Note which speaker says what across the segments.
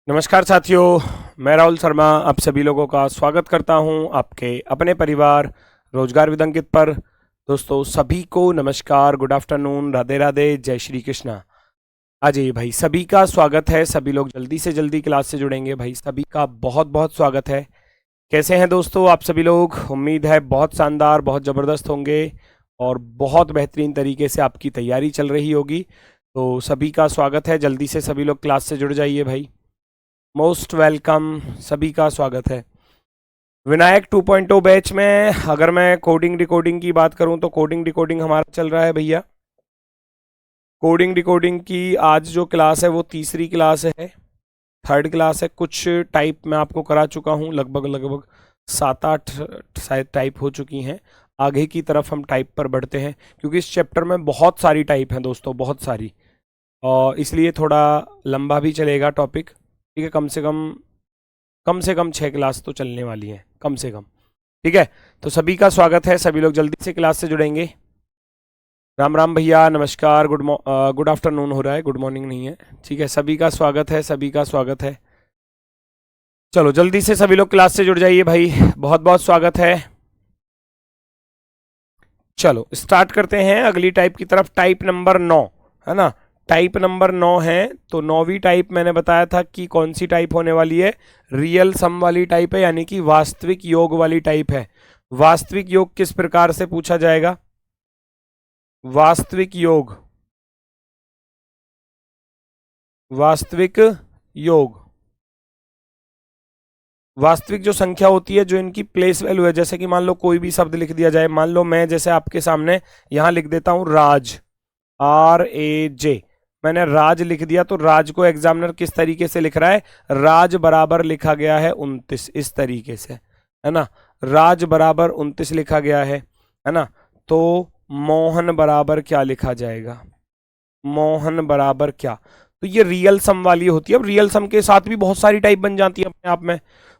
Speaker 1: नमस्कार साथियों, मैं राहुल शर्मा आप सभी लोगों का स्वागत करता हूं आपके अपने परिवार रोजगार विद अंकित पर। दोस्तों सभी को नमस्कार, गुड आफ्टरनून, राधे राधे, जय श्री कृष्णा। अजय भाई सभी का स्वागत है। सभी लोग जल्दी से जल्दी क्लास से जुड़ेंगे भाई, सभी का बहुत बहुत स्वागत है। कैसे हैं दोस्तों आप सभी लोग? उम्मीद है बहुत शानदार, बहुत ज़बरदस्त होंगे और बहुत बेहतरीन तरीके से आपकी तैयारी चल रही होगी। तो सभी का स्वागत है, जल्दी से सभी लोग क्लास से जुड़ जाइए भाई। मोस्ट वेलकम, सभी का स्वागत है। विनायक 2.0 बैच में अगर मैं कोडिंग डिकोडिंग की बात करूं तो कोडिंग डिकोडिंग हमारा चल रहा है भैया। कोडिंग डिकोडिंग की आज जो क्लास है वो तीसरी क्लास है, थर्ड क्लास है। कुछ टाइप मैं आपको करा चुका हूं, लगभग 7-8 शायद टाइप हो चुकी हैं। आगे की तरफ हम टाइप पर बढ़ते हैं क्योंकि इस चैप्टर में बहुत सारी टाइप हैं दोस्तों, बहुत सारी, और इसलिए थोड़ा लंबा भी चलेगा टॉपिक। ठीक है, कम से कम 6 क्लास तो चलने वाली हैं कम से कम। ठीक है, तो सभी का स्वागत है, सभी लोग जल्दी से क्लास से जुड़ेंगे। राम राम भैया, नमस्कार, गुड आफ्टरनून हो रहा है, गुड मॉर्निंग नहीं है। ठीक है, सभी का स्वागत है, सभी का स्वागत है। चलो जल्दी से सभी लोग क्लास से जुड़ जाइए भाई, बहुत बहुत स्वागत है। चलो स्टार्ट करते हैं अगली टाइप की तरफ। टाइप नंबर 9 है ना, टाइप नंबर 9 है। तो 9वीं टाइप मैंने बताया था कि कौन सी टाइप होने वाली है, रियल सम वाली टाइप है, यानी कि वास्तविक योग वाली टाइप है। वास्तविक योग किस प्रकार से पूछा जाएगा? वास्तविक योग, वास्तविक योग, वास्तविक जो संख्या होती है, जो इनकी प्लेस वैल्यू है, जैसे कि मान लो कोई भी शब्द लिख दिया जाए। मान लो मैं जैसे आपके सामने यहां लिख देता हूं राज, RAJ, मैंने राज लिख दिया। तो राज को एग्जामिनर किस तरीके से लिख रहा है? राज बराबर लिखा गया है 29, इस तरीके से, है ना। राज बराबर 29 लिखा गया है ना। तो मोहन बराबर क्या लिखा जाएगा? मोहन बराबर क्या? तो ये रियल सम वाली होती है। अब रियल सम के साथ भी बहुत सारी टाइप बन जाती है अपने आप में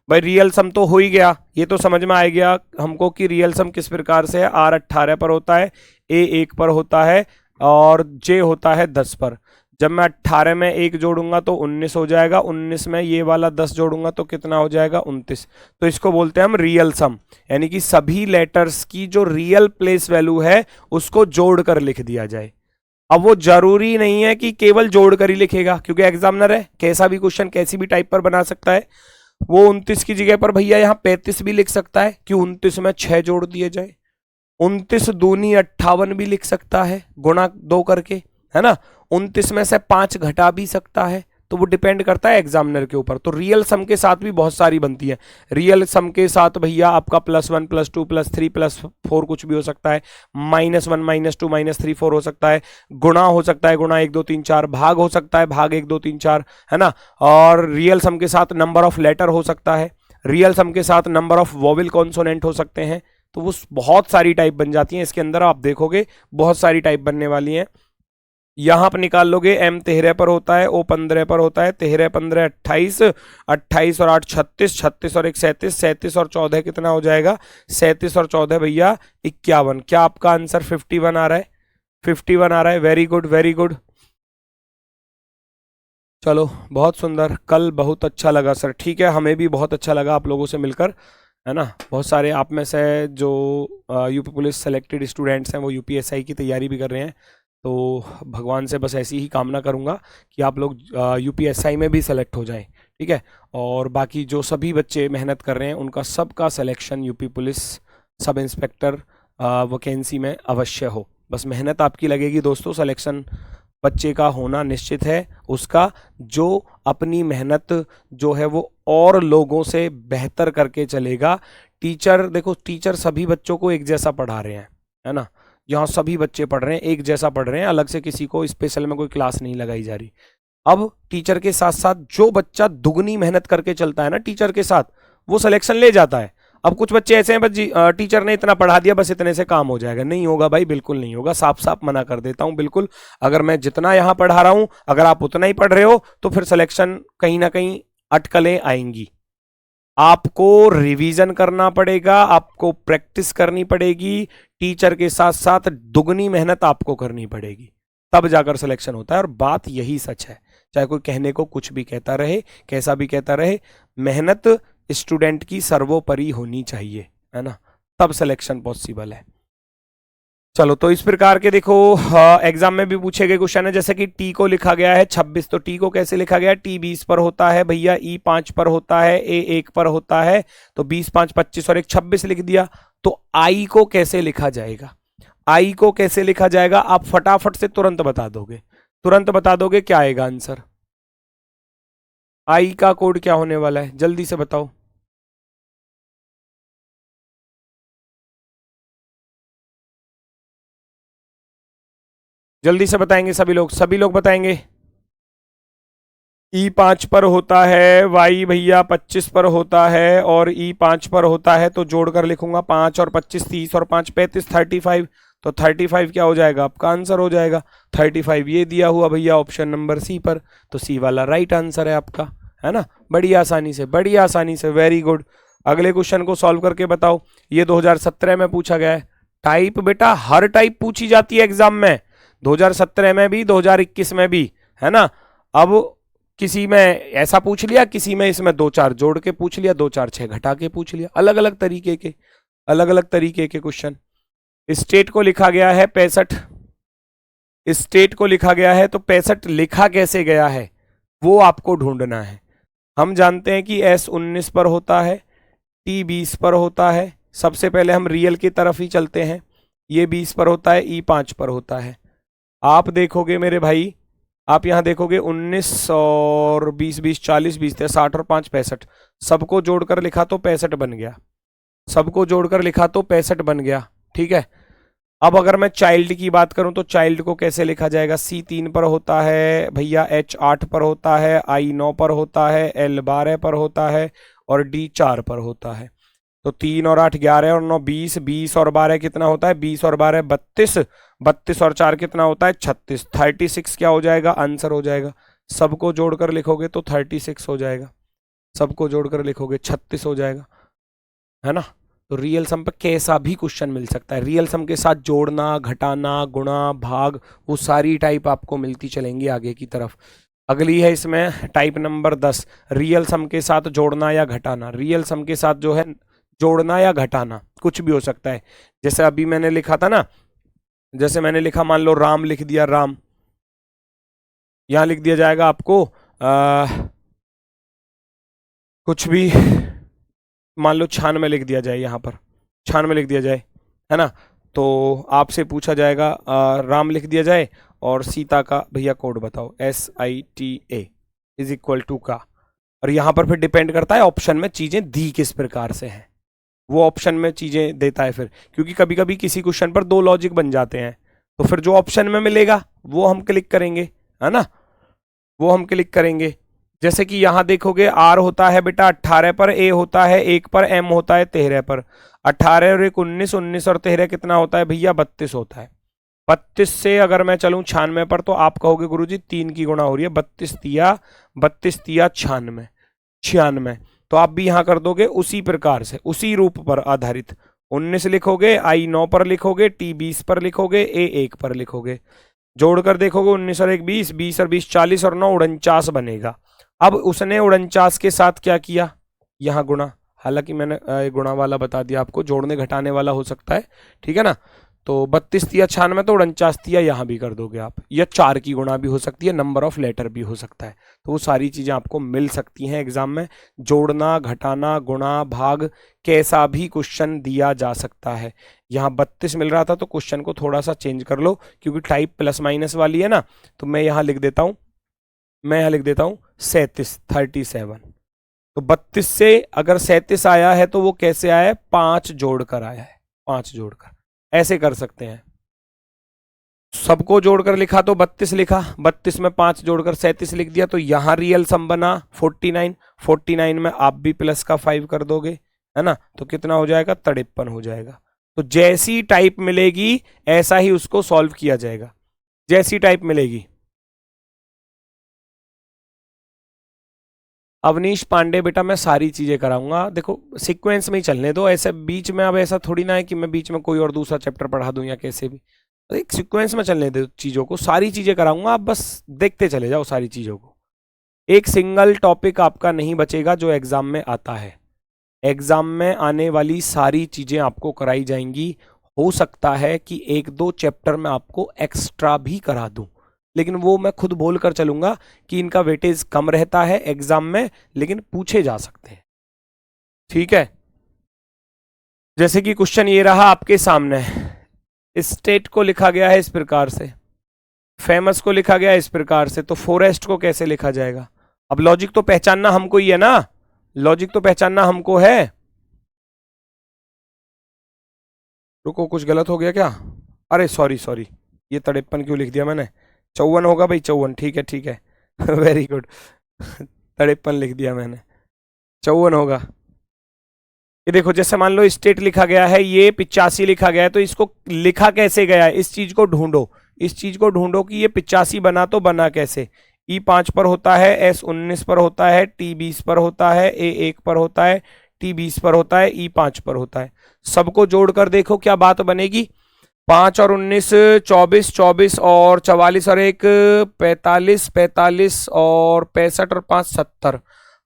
Speaker 1: भाई। रियल सम तो हो ही गया, ये तो समझ में आ गया हमको कि रियल सम किस प्रकार से है। R 18 पर होता है, A 1 पर होता है और J होता है 10 पर। जब मैं 18 में 1 जोड़ूंगा तो 19 हो जाएगा, 19 में ये वाला 10 जोड़ूंगा तो कितना हो जाएगा? 29। तो इसको बोलते हैं हम रियल सम, यानी कि सभी लेटर्स की जो रियल प्लेस वैल्यू है उसको जोड़कर लिख दिया जाए। अब वो जरूरी नहीं है कि केवल जोड़कर ही लिखेगा, क्योंकि एग्जामिनर है, कैसा भी क्वेश्चन कैसी भी टाइप पर बना सकता है। वो 29 की जगह पर भैया यहाँ 35 भी लिख सकता है कि 29 में 6 जोड़ दिए जाए। 29 दूनी 58 भी लिख सकता है गुणा 2 करके, है ना। 29 में से 5 घटा भी सकता है। तो वो डिपेंड करता है एग्जामिनर के ऊपर। तो रियल सम के साथ भी बहुत सारी बनती है। रियल सम के साथ भैया आपका +1 +2 +3 +4 कुछ भी हो सकता है, -1 -2 -3 4 हो सकता है, गुणा हो सकता है, गुणा 1 2 3 4, भाग हो सकता है, भाग 1 2 3 4, है ना। और रियल सम के साथ नंबर ऑफ लेटर हो सकता है, रियल सम के साथ नंबर ऑफ वोवेल कॉन्सोनेंट हो सकते हैं। तो वो बहुत सारी टाइप बन जाती हैं इसके अंदर, आप देखोगे बहुत सारी टाइप बनने वाली हैं। यहां पर निकाल लोगे, M 13 पर होता है, O 15 पर होता है, 13 15 28, 28 और 8 36, 36 और 1 37, 37 और 14 कितना हो जाएगा? 37 और 14 भैया 51। क्या आपका आंसर 51 आ रहा है? 51 आ रहा है, वेरी गुड वेरी गुड। चलो बहुत सुंदर, कल बहुत अच्छा लगा सर। ठीक है, हमें भी बहुत अच्छा लगा आप लोगों से मिलकर, है ना। बहुत सारे आप में से जो यूपी पुलिस सेलेक्टेड स्टूडेंट्स हैं वो UPSI की तैयारी भी कर रहे हैं। तो भगवान से बस ऐसी ही कामना करूंगा कि आप लोग UPSI में भी सेलेक्ट हो जाएं। ठीक है, और बाकी जो सभी बच्चे मेहनत कर रहे हैं उनका सबका selection UP police sub inspector vacancy में अवश्य हो। बस मेहनत आपकी लगेगी दोस्तों, सिलेक्शन बच्चे का होना निश्चित है। उसका जो अपनी मेहनत जो है वो और लोगों से बेहतर करके चलेगा। टीचर देखो, टीचर सभी बच्चों को एक जैसा पढ़ा रहे हैं, है ना। यहाँ सभी बच्चे पढ़ रहे हैं, एक जैसा पढ़ रहे हैं, अलग से किसी को स्पेशल में कोई क्लास नहीं लगाई जा रही। अब टीचर के साथ साथ जो बच्चा दुगनी मेहनत करके चलता है ना टीचर के साथ, वो सिलेक्शन ले जाता है। अब कुछ बच्चे ऐसे हैं बस जी टीचर ने इतना पढ़ा दिया बस इतने से काम हो जाएगा। नहीं होगा भाई, बिल्कुल नहीं होगा, साफ साफ मना कर देता हूं बिल्कुल। अगर मैं जितना यहां पढ़ा रहा हूं अगर आप उतना ही पढ़ रहे हो तो फिर सिलेक्शन कहीं ना कहीं अटकलें आएंगी। आपको रिवीजन करना पड़ेगा, आपको प्रैक्टिस करनी पड़ेगी, टीचर के साथ साथ दुगनी मेहनत आपको करनी पड़ेगी, तब जाकर सिलेक्शन होता है। और बात यही सच है, चाहे कोई कहने को कुछ भी कहता रहे, कैसा भी कहता रहे, मेहनत स्टूडेंट की सर्वोपरि होनी चाहिए, है ना, तब सिलेक्शन पॉसिबल है। चलो, तो इस प्रकार के देखो एग्जाम में भी पूछे गए क्वेश्चन है, जैसे कि टी को लिखा गया है 26, तो टी को कैसे लिखा गया है, टी 20 पर होता है भैया, ई 5 पर होता है, ए 1 पर होता है, तो 20 5 25 और एक 26 लिख दिया। तो आई को कैसे लिखा जाएगा, आई को कैसे लिखा जाएगा, आप फटाफट से तुरंत बता दोगे, तुरंत बता दोगे क्या आएगा आंसर। आई का कोड क्या होने वाला है, जल्दी से बताओ। जल्दी से बताएंगे सभी लोग, सभी लोग बताएंगे। ई 5 पर होता है, वाई भैया 25 पर होता है और ई 5 पर होता है, तो जोड़कर लिखूंगा 5 और 25 30 और 5 35 35, तो 35 क्या हो जाएगा आपका आंसर हो जाएगा 35। ये दिया हुआ भैया ऑप्शन नंबर सी पर, तो सी वाला राइट आंसर है आपका, है ना, बड़ी आसानी से, बड़ी आसानी से, वेरी गुड। अगले क्वेश्चन को सॉल्व करके बताओ। ये 2017 में पूछा गया है। टाइप बेटा हर टाइप पूछी जाती है एग्जाम में, 2017 में भी 2021 में भी, है ना। अब किसी में ऐसा पूछ लिया, किसी में इसमें 2 4 जोड़ के पूछ लिया, 2 4 6 घटा के पूछ लिया, अलग अलग तरीके के, अलग अलग तरीके के क्वेश्चन। स्टेट को लिखा गया है 65, स्टेट को लिखा गया है, तो 65 लिखा कैसे गया है वो आपको ढूंढना है। हम जानते हैं कि एस 19 पर होता है, टी 20 पर होता है। सबसे पहले हम रियल की तरफ ही चलते हैं, ये 20 पर होता है, ई 5 पर होता है। आप देखोगे मेरे भाई, आप यहां देखोगे 19 और 20 20 40 20 60 और 5 65, सबको जोड़कर लिखा तो 65 बन गया, सबको जोड़कर लिखा तो 65 बन गया, ठीक है। अब अगर मैं चाइल्ड की बात करूं तो चाइल्ड को कैसे लिखा जाएगा, सी 3 पर होता है भैया, एच 8 पर होता है, आई 9 पर होता है, एल 12 पर होता है और डी 4 पर होता है। तो 3 और 8 11 और 9 20, 20 और 12 कितना होता है, 20 और 12 32, 32 और 4 कितना होता है 36, 36 क्या हो जाएगा आंसर हो जाएगा। सबको जोड़कर लिखोगे तो 36 हो जाएगा, सबको जोड़कर लिखोगे 36 हो जाएगा, है ना। तो रियल सम पे कैसा भी क्वेश्चन मिल सकता है, रियल सम के साथ जोड़ना, घटाना, गुणा, भाग, वो सारी टाइप आपको मिलती चलेंगी आगे की तरफ। अगली है इसमें टाइप नंबर 10, रियल सम के साथ जोड़ना या घटाना। रियल सम के साथ जो है जोड़ना या घटाना कुछ भी हो सकता है, जैसे अभी मैंने लिखा था ना, जैसे मैंने लिखा, मान लो राम लिख दिया, राम, यहां लिख दिया जाएगा आपको कुछ भी, मान लो 96 लिख दिया जाए, यहां पर 96 लिख दिया जाए, है ना। तो आपसे पूछा जाएगा राम लिख दिया जाए और सीता का भैया कोड बताओ, SITA इज इक्वल टू का, और यहां पर फिर डिपेंड करता है ऑप्शन में चीजें दी किस प्रकार से हैं, वो ऑप्शन में चीजें देता है फिर, क्योंकि कभी कभी किसी क्वेश्चन पर 2 लॉजिक बन जाते हैं, तो फिर जो ऑप्शन में मिलेगा वो हम क्लिक करेंगे, है ना, वो हम क्लिक करेंगे। जैसे कि यहां देखोगे आर होता है बेटा 18 पर, ए होता है 1 पर, एम होता है 13 पर। 18 और 1 19, 19 और 13 कितना होता है भैया 32 होता है। 32 से अगर मैं चलूं 96 पर, तो आप कहोगे गुरुजी 3 की गुणा हो रही है, 32 तिया 96, 96, तो आप भी यहां कर दोगे उसी प्रकार से, उसी रूप पर आधारित। 19 लिखोगे, आई 9 पर लिखोगे, टी 20 पर लिखोगे, ए 1 पर लिखोगे, जोड़कर देखोगे 19 और 1 20, 20 और 20 40 और 9 49 बनेगा। अब उसने 49 के साथ क्या किया, यहां गुणा, हालांकि मैंने गुणा वाला बता दिया आपको, जोड़ने घटाने वाला हो सकता है, ठीक है ना। तो 32 तिया 96, तो 49 तिया यहां भी कर दोगे आप, या 4 की गुणा भी हो सकती है, नंबर ऑफ लेटर भी हो सकता है, तो वो सारी चीजें आपको मिल सकती हैं एग्जाम में। जोड़ना, घटाना, गुणा, भाग, कैसा भी क्वेश्चन दिया जा सकता है। यहाँ 32 मिल रहा था तो क्वेश्चन को थोड़ा सा चेंज कर लो, क्योंकि टाइप प्लस माइनस वाली है ना, तो मैं यहाँ लिख देता हूँ, मैं यहाँ लिख देता हूँ 37 37। तो 32 से अगर 37 आया है तो वो कैसे आया है, 5 जोड़कर आया है, 5 जोड़कर, ऐसे कर सकते हैं। सबको जोड़कर लिखा तो 32 लिखा, 32 में 5 जोड़कर 37 लिख दिया, तो यहां रियल सम बना 49, 49 में आप भी प्लस का 5 कर दोगे, है ना, तो कितना हो जाएगा 53 हो जाएगा। तो जैसी टाइप मिलेगी ऐसा ही उसको सॉल्व किया जाएगा, जैसी टाइप मिलेगी। अवनीश पांडे बेटा मैं सारी चीजें कराऊंगा, देखो सीक्वेंस में ही चलने दो, ऐसे बीच में अब ऐसा थोड़ी ना है कि मैं बीच में कोई और दूसरा चैप्टर पढ़ा दूं या कैसे भी, एक सीक्वेंस में चलने दो चीजों को, सारी चीजें कराऊंगा, आप बस देखते चले जाओ सारी चीजों को, एक सिंगल टॉपिक आपका नहीं बचेगा जो एग्जाम में आता है। एग्जाम में आने वाली सारी चीजें आपको कराई जाएंगी। हो सकता है कि एक दो चैप्टर में आपको एक्स्ट्रा भी करा दूं, लेकिन वो मैं खुद बोल कर चलूंगा कि इनका वेटेज कम रहता है एग्जाम में, लेकिन पूछे जा सकते हैं। ठीक है, जैसे कि क्वेश्चन ये रहा आपके सामने, स्टेट को लिखा गया है इस प्रकार से, फेमस को लिखा गया है इस प्रकार से, तो फॉरेस्ट को कैसे लिखा जाएगा? अब लॉजिक तो पहचानना हमको ही है ना, लॉजिक तो पहचानना हमको है। रुको, कुछ गलत हो गया क्या? अरे सॉरी सॉरी, ये 53 क्यों लिख दिया मैंने? 54 होगा भाई, 54, ठीक है ठीक है। Very good. 53 लिख दिया मैंने, 54 होगा। ये देखो, जैसे मान लो स्टेट लिखा गया है, ये 85 लिखा गया है, तो इसको लिखा कैसे गया है, इस चीज को ढूंढो। इस चीज को ढूंढो कि ये 85 बना तो बना कैसे। E5 पर होता है, S19 पर होता है, T20 पर होता है, A1 पर होता है, T20 पर होता है, E5 पर होता है। सबको जोड़कर देखो क्या बात बनेगी। 5 और 19 24, 24 और 44 और एक 45, 45 और 65 और 5 70।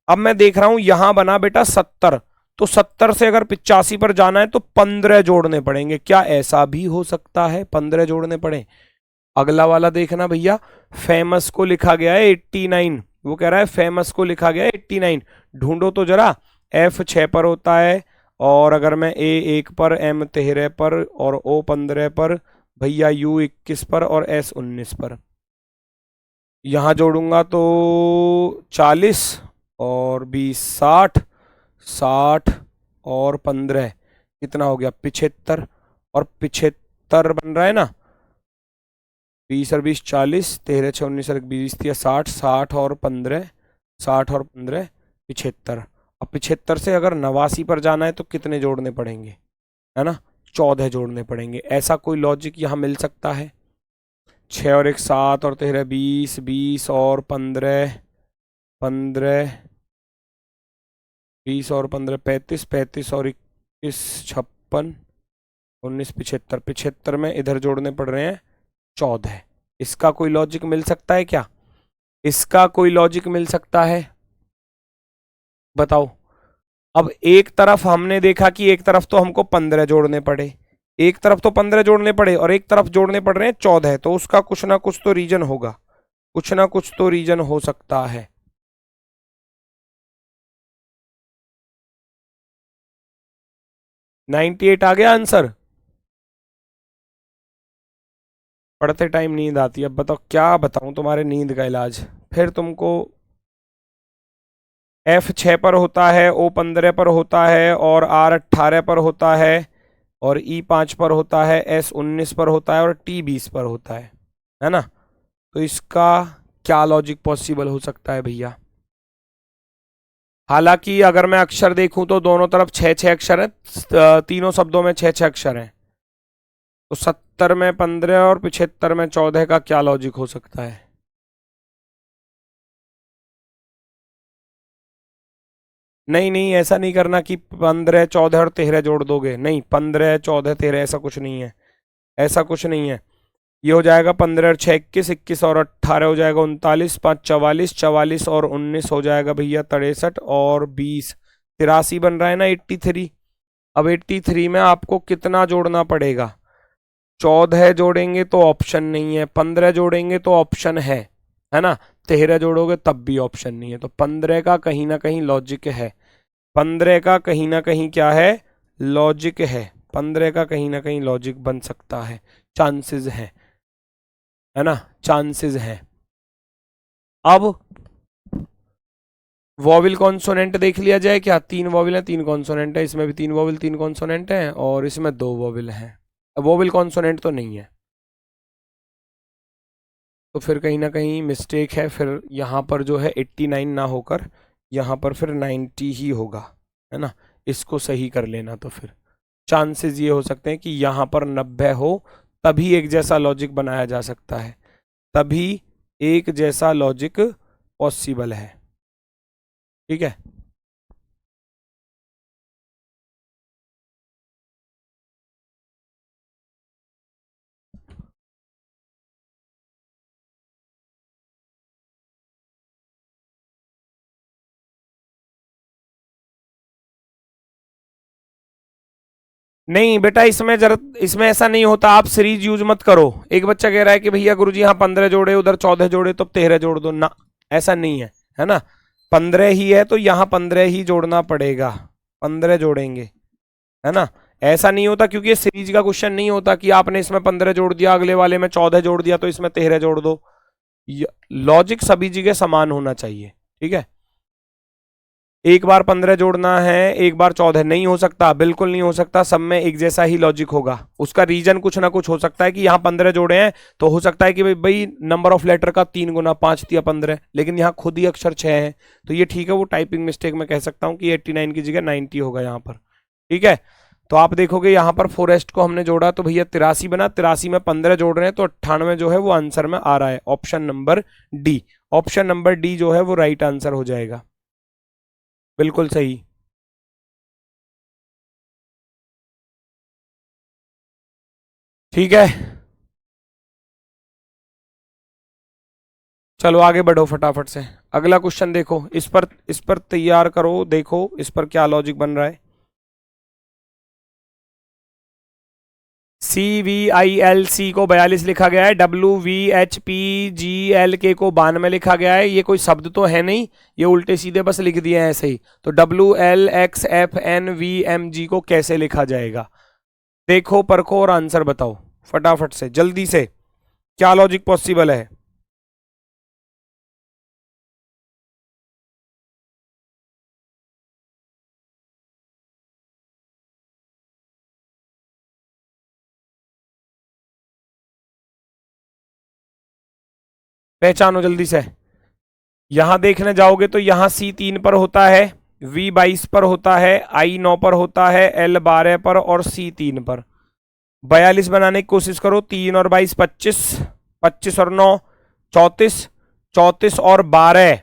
Speaker 1: अब मैं देख रहा हूं यहां बना बेटा 70, तो 70 से अगर 85 पर जाना है तो 15 जोड़ने पड़ेंगे। क्या ऐसा भी हो सकता है 15 जोड़ने पड़े? अगला वाला देखना भैया, फेमस को लिखा गया है 89, वो कह रहा है फेमस को लिखा गया है 89, ढूंढो तो जरा। F6 पर होता है, और अगर मैं A1 पर, M13 पर और O15 पर, भैया U21 पर और S19 पर, यहां जोड़ूंगा तो 40 और 20 60, 60 और 15 कितना हो गया 75, और 75 बन रहा है ना, 20 और 20 40, 13 6 19 और 20 दिया 60, 60 और 15, 60 और 15 75। अब 75 से अगर 89 पर जाना है तो कितने जोड़ने पड़ेंगे, है ना, 14 जोड़ने पड़ेंगे। ऐसा कोई लॉजिक यहाँ मिल सकता है? 6 और 1 7 और 13 20, 20 और 15, 15, 20 और 15 35, 35 और 21 56, 19 75, 75 में इधर जोड़ने पड़ रहे हैं 14। इसका कोई लॉजिक मिल सकता है क्या? इसका कोई लॉजिक मिल सकता है? बताओ। अब एक तरफ हमने देखा कि एक तरफ तो हमको 15 जोड़ने पड़े, एक तरफ तो 15 जोड़ने पड़े और एक तरफ जोड़ने पड़ रहे हैं 14, तो उसका कुछ ना कुछ तो रीजन होगा, कुछ ना कुछ तो रीजन हो सकता है। 98 आ गया आंसर। पढ़ते टाइम नींद आती है, अब बताओ क्या बताऊं तुम्हारे नींद का इलाज। फिर तुमको F6 पर होता है, O15 पर होता है और R18 पर होता है, और E5 पर होता है, S19 पर होता है और T20 पर होता है ना? तो इसका क्या लॉजिक पॉसिबल हो सकता है भैया? हालांकि अगर मैं अक्षर देखूं तो दोनों तरफ 6 6 अक्षर हैं, तीनों शब्दों में 6 6 अक्षर हैं, तो 70 में 15 और 75 में 14 का क्या लॉजिक हो सकता है? नहीं नहीं, ऐसा नहीं करना कि 15 14 और 13 जोड़ दोगे, नहीं, 15 14 13 ऐसा कुछ नहीं है, ऐसा कुछ नहीं है। ये हो जाएगा 15 और 6 21, 21 और 18 हो जाएगा 39, 5 44, 44 और 19 हो जाएगा भैया 63, और 20 83 बन रहा है ना 83। अब 83 में आपको कितना जोड़ना पड़ेगा? 14 जोड़ेंगे तो ऑप्शन नहीं है, 15 जोड़ेंगे तो ऑप्शन है ना, 13 जोड़ोगे तब भी ऑप्शन नहीं है, तो 15 का कहीं ना कहीं लॉजिक है, 15 का कहीं ना कहीं क्या है, लॉजिक है, 15 का कहीं ना कहीं लॉजिक बन सकता है, चांसेस है ना, चांसेस हैं। अब वॉविल कॉन्सोनेंट देख लिया जाए क्या? 3 वॉविल है 3 कॉन्सोनेंट है, इसमें भी 3 वॉविल 3 कॉन्सोनेंट है, और इसमें 2 वॉविल हैं, वॉविल कॉन्सोनेंट तो नहीं है, तो फिर कहीं ना कहीं मिस्टेक है। फिर यहाँ पर जो है 89 ना होकर यहाँ पर फिर 90 ही होगा, है ना, इसको सही कर लेना। तो फिर चांसेस ये हो सकते हैं कि यहाँ पर 90 हो, तभी एक जैसा लॉजिक बनाया जा सकता है, तभी एक जैसा लॉजिक पॉसिबल है। ठीक है। नहीं बेटा, इसमें जरा, इसमें ऐसा नहीं होता, आप सीरीज यूज मत करो। एक बच्चा कह रहा है कि भैया गुरुजी यहाँ 15 जोड़े, उधर 14 जोड़े, तो 13 जोड़ दो ना, ऐसा नहीं है ना। 15 ही है तो यहाँ 15 ही जोड़ना पड़ेगा, 15 जोड़ेंगे, है ना। ऐसा नहीं होता, क्योंकि ये सीरीज का क्वेश्चन नहीं होता कि आपने इसमें 15 जोड़ दिया, अगले वाले में 14 जोड़ दिया तो इसमें 13 जोड़ दो। लॉजिक सभी जगह समान होना चाहिए, ठीक है। एक बार 15 जोड़ना है, एक बार 14 नहीं हो सकता, बिल्कुल नहीं हो सकता, सब में एक जैसा ही लॉजिक होगा। उसका रीजन कुछ ना कुछ हो सकता है कि यहाँ 15 जोड़े हैं तो हो सकता है कि भाई नंबर ऑफ लेटर का 3 गुना 5 या 15, लेकिन यहाँ खुद ही अक्षर 6 है, तो ये ठीक है, वो टाइपिंग मिस्टेक में कह सकता हूँ कि 89 की जगह 90 होगा यहाँ पर, ठीक है। तो आप देखोगे यहाँ पर फॉरेस्ट को हमने जोड़ा तो भैया 83 बना, 83 में 15 जोड़ रहे हैं तो 98 जो है वो आंसर में आ रहा है, option number D. Option number D जो है वो राइट आंसर हो जाएगा, बिल्कुल सही। ठीक है, चलो आगे बढ़ो फटाफट से। अगला क्वेश्चन देखो, इस पर तैयार करो, देखो इस पर क्या लॉजिक बन रहा है। CVILC को 42 लिखा गया है, WVHPGLK को 92 लिखा गया है। ये कोई शब्द तो है नहीं, ये उल्टे सीधे बस लिख दिए हैं ऐसे ही। तो WLXFNVMG को कैसे लिखा जाएगा, देखो परखो और आंसर बताओ फटाफट से, जल्दी से, क्या लॉजिक पॉसिबल है। पहचानो जल्दी से। यहां देखने जाओगे तो यहां C3 पर होता है, V22 पर होता है, I9 पर होता है, L12 पर और C3 पर। 42 बनाने की कोशिश करो, 3 और 22 25, 25 और 9 34, 34 और 12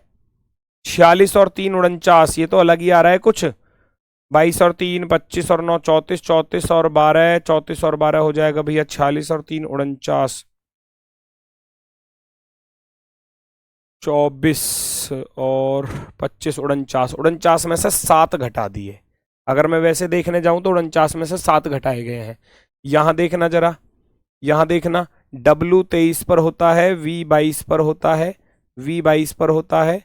Speaker 1: 46 और 3 49, ये तो अलग ही आ रहा है कुछ। 22 और 3 25 और 9 34, 34 और 12 34 और 12 हो जाएगा भैया 46 और 3 49, 24 और 25 49, 49 में से 7 घटा दिए। अगर मैं वैसे देखने जाऊं तो 49 में से 7 घटाए गए हैं। यहां देखना जरा, यहां देखना, W23 पर होता है, V22 पर होता है, V22 पर होता है,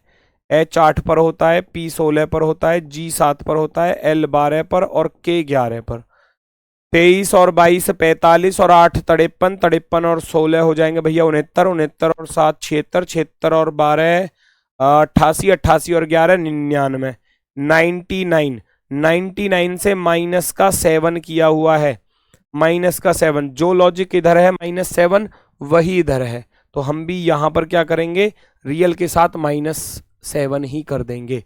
Speaker 1: H8 पर होता है, P16 पर होता है, G7 पर होता है, L12 पर और K11 पर। 23 और 22 45 और 8 53, 53 और 16 हो जाएंगे भैया 69, 69 और 7 76, 76 और 12 88, 88 और 11 99, 99, 99 से माइनस का 7 किया हुआ है, माइनस का 7, जो लॉजिक इधर है -7 वही इधर है, तो हम भी यहां पर क्या करेंगे, रियल के साथ -7 ही कर देंगे।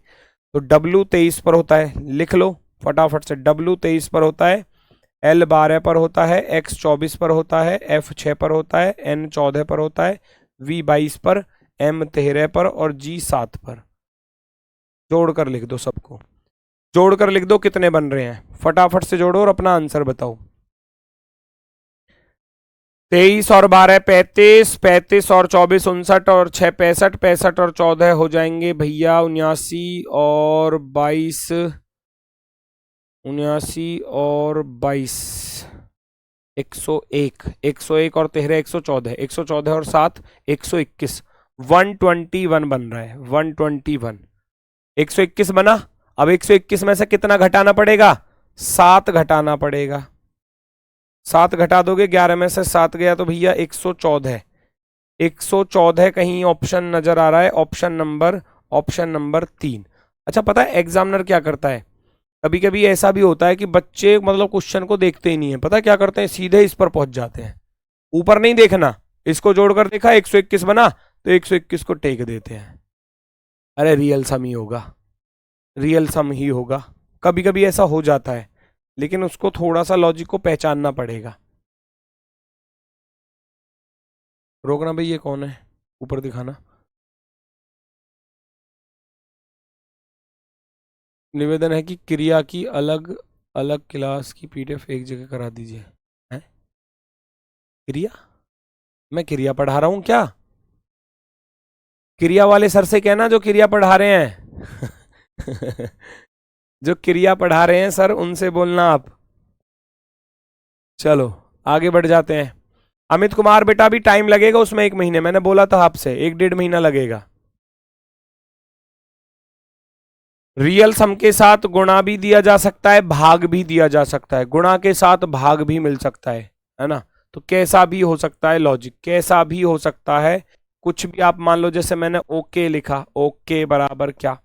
Speaker 1: तो W23 पर होता है, लिख लो फटाफट से, W23 पर होता है, L12 पर होता है, X24 पर होता है, F6 पर होता है, N14 पर होता है, V22 पर, M13 पर और G7 पर। जोड़कर लिख दो सबको, जोड़कर लिख दो कितने बन रहे हैं, फटाफट से जोड़ो और अपना आंसर बताओ। 23 और 12 35, 35 और 24 59 और 6 65, 65 और 14 हो जाएंगे भैया 79 और 22, 79 और 22 101, 101 और 13 114, 114 और 7 121, 121 बन रहा है, 121, 121 बना। अब 121 में से कितना घटाना पड़ेगा, 7 घटाना पड़ेगा, 7 घटा दोगे, 11 में से 7 गया तो भैया 114, 114 कहीं ऑप्शन नजर आ रहा है, ऑप्शन नंबर 3। अच्छा पता है एग्जामिनर क्या करता है, कभी कभी ऐसा भी होता है कि बच्चे मतलब क्वेश्चन को देखते ही नहीं है, पता क्या करते हैं, सीधे इस पर पहुंच जाते हैं, ऊपर नहीं देखना, इसको जोड़कर देखा 121 बना तो 121 को टेक देते हैं। अरे रियल सम ही होगा, रियल सम ही होगा, कभी कभी ऐसा हो जाता है, लेकिन उसको थोड़ा सा लॉजिक को पहचानना पड़ेगा। रोकना भाई, ये कौन है, ऊपर दिखाना। निवेदन है कि क्रिया की अलग अलग क्लास की PDF एक जगह करा दीजिए। हैं, क्रिया, मैं क्रिया पढ़ा रहा हूं क्या, क्रिया वाले सर से कहना जो क्रिया पढ़ा रहे हैं जो क्रिया पढ़ा रहे हैं सर, उनसे बोलना आप। चलो आगे बढ़ जाते हैं। अमित कुमार बेटा भी टाइम लगेगा उसमें, 1 महीने, मैंने बोला था आपसे 1-1.5 महीना लगेगा। रियल सम के साथ गुणा भी दिया जा सकता है, भाग भी दिया जा सकता है, गुणा के साथ भाग भी मिल सकता है ना। तो कैसा भी हो सकता है, लॉजिक कैसा भी हो सकता है, कुछ भी आप मान लो, जैसे मैंने ओके लिखा, ओके बराबर क्या,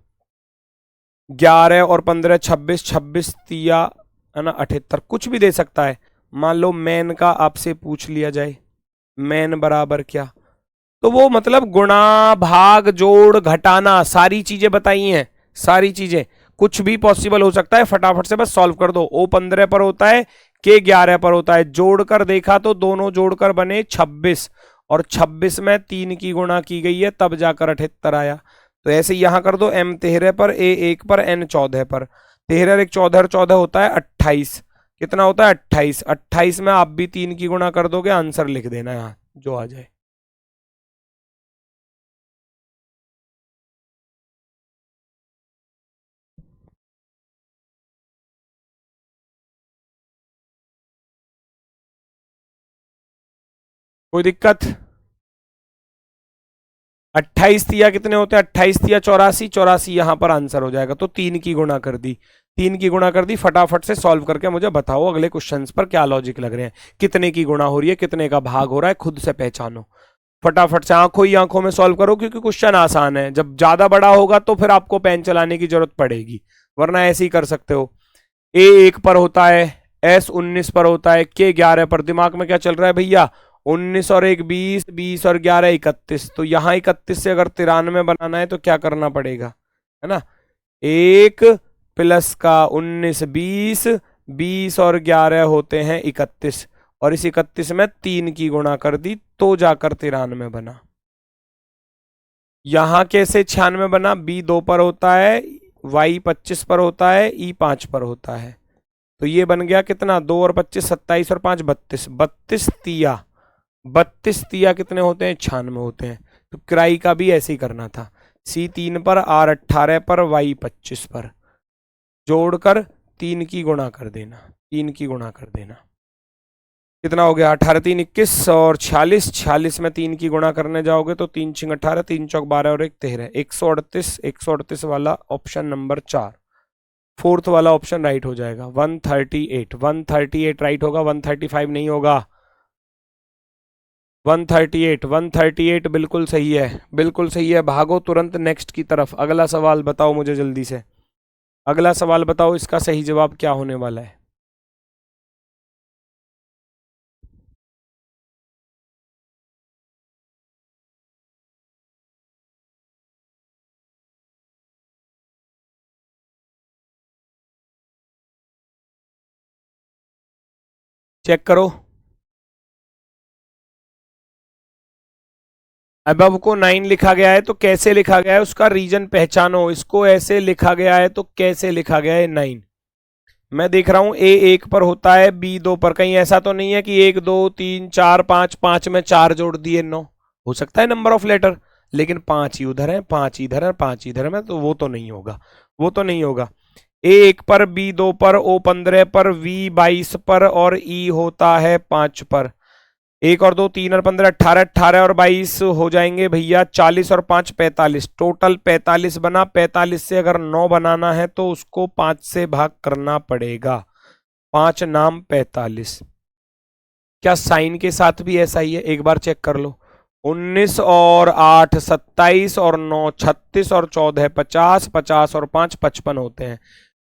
Speaker 1: 11 और 15 26, 26 तिया है ना 78, कुछ भी दे सकता है। मान लो मैन का आपसे पूछ लिया जाए, मैन बराबर क्या, तो वो मतलब गुणा भाग जोड़ घटाना सारी चीजें बताई हैं, सारी चीजें, कुछ भी पॉसिबल हो सकता है, फटाफट से बस सॉल्व कर दो। ओ 15 पर होता है, के 11 पर होता है, जोड़कर देखा तो दोनों जोड़कर बने 26, और 26 में 3 की गुणा की गई है तब जाकर 78 आया। तो ऐसे यहां कर दो, m 13 पर, a 1 पर, n 14 पर, 13 एक 14 और 14 होता है 28, कितना होता है 28, 28 में आप भी 3 की गुणा कर दोगे, आंसर लिख देना यहाँ जो आ जाए। कोई दिक्कत? 28 तिया कितने होते हैं, 28 तिया 84, 84 यहां पर आंसर हो जाएगा। तो 3 की गुणा कर दी, 3 की गुणा कर दी, फटाफट से सॉल्व करके मुझे बताओ अगले क्वेश्चंस पर क्या लॉजिक लग रहे हैं, कितने की गुणा हो रही है, कितने का भाग हो रहा है, खुद से पहचानो। फटाफट से आंखों ही आंखों में सॉल्व करो, क्योंकि क्वेश्चन आसान है। जब ज्यादा बड़ा होगा तो फिर आपको पेन चलाने की जरूरत पड़ेगी, वरना ऐसे ही कर सकते हो। ए 1 पर होता है, एस 19 पर होता है, के 11 पर, दिमाग में क्या चल रहा है भैया, 19 और 1 20, 20 और 11 31, तो यहां 31 से अगर 93 बनाना है तो क्या करना पड़ेगा, है ना, 1 प्लस का 19 20, 20 और 11 होते हैं 31, और इस 31 में 3 की गुणा कर दी तो जाकर 93 बना। यहां कैसे 96 बना, बी 2 पर होता है, वाई 25 पर होता है, ई 5 पर होता है, तो ये बन गया कितना, 2 और 25 27 और 5 32, 32 तिया, 32 तिया कितने होते हैं, 96 होते हैं। तो क्राई का भी ऐसे ही करना था, सी 3 पर, आर 18 पर, वाई 25 पर, जोड़कर 3 की गुणा कर देना, 3 की गुणा कर देना, कितना हो गया, 18 3 21 और 46, 46 में 3 की गुणा करने जाओगे तो 3 छिंग 18, 3 चौक 12 और 1 13, 138, 138 वाला ऑप्शन नंबर 4, फोर्थ वाला ऑप्शन राइट हो जाएगा। 138, 138 राइट होगा, 135 नहीं होगा, 138, 138 बिल्कुल सही है, बिल्कुल सही है। भागो तुरंत नेक्स्ट की तरफ, अगला सवाल बताओ मुझे जल्दी से, अगला सवाल बताओ, इसका सही जवाब क्या होने वाला है। चेक करो, अबव को 9 लिखा गया है तो कैसे लिखा गया है, उसका रीजन पहचानो, इसको ऐसे लिखा गया है तो कैसे लिखा गया है 9। मैं देख रहा हूं ए 1 पर होता है, बी 2 पर, कहीं ऐसा तो नहीं है कि 1 2 3 4 5, 5 में 4 जोड़ दिए 9, हो सकता है नंबर ऑफ लेटर, लेकिन 5 ही उधर है, 5 इधर है, 5 इधर है, तो वो तो नहीं होगा, वो तो नहीं होगा। ए 1 पर, बी 2 पर, ओ 15 पर, वी 22 पर, और ई होता है 5 पर। 1 और 2 3 और 15 18, 18 और 22 हो जाएंगे भैया 40, और 5 45, टोटल 45 बना। 45 से अगर 9 बनाना है तो उसको 5 से भाग करना पड़ेगा, 5 नाम 45। क्या साइन के साथ भी ऐसा ही है, एक बार चेक कर लो। 19 और 8 27 और 9 36 और 14 50, 50 और 5 55 होते हैं।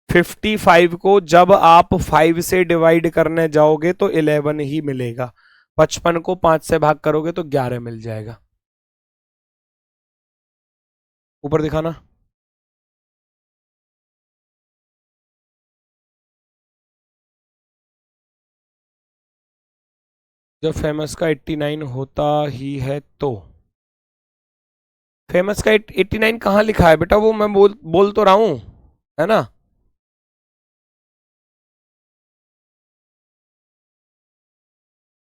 Speaker 1: 55 को जब आप 5 से डिवाइड करने जाओगे तो 11 ही मिलेगा, 55 को 5 से भाग करोगे तो 11 मिल जाएगा। ऊपर दिखाना, जब फेमस का 89 होता ही है तो, फेमस का 89 कहाँ लिखा है बेटा, वो मैं बोल तो रहा हूं, है ना।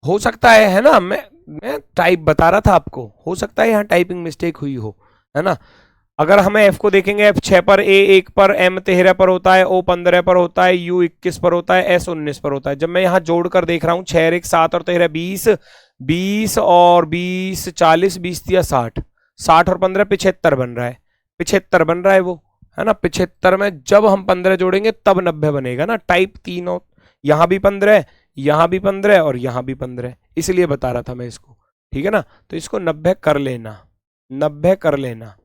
Speaker 1: हो सकता है ना, मैं टाइप बता रहा था आपको, हो सकता है यहाँ टाइपिंग मिस्टेक हुई हो, है ना। अगर हम एफ को देखेंगे, एफ 6 पर, ए 1 पर, एम 13 पर होता है, ओ 15 पर होता है, यू 21 पर होता है, एस 19 पर होता है। जब मैं यहां जोड़कर देख रहा हूं 6 1 7 और 13 20, 20 और 20 40, 20 या 60, 60 और 15 75 बन रहा है, 75 बन रहा है वो, है ना। 75 में जब हम 15 जोड़ेंगे तब 90 बनेगा ना। टाइप 3 हो, यहां भी 15, यहां भी 15 और यहां भी 15, इसलिए बता रहा था मैं इसको, ठीक है ना। तो इसको 90 कर लेना, 90 कर लेना।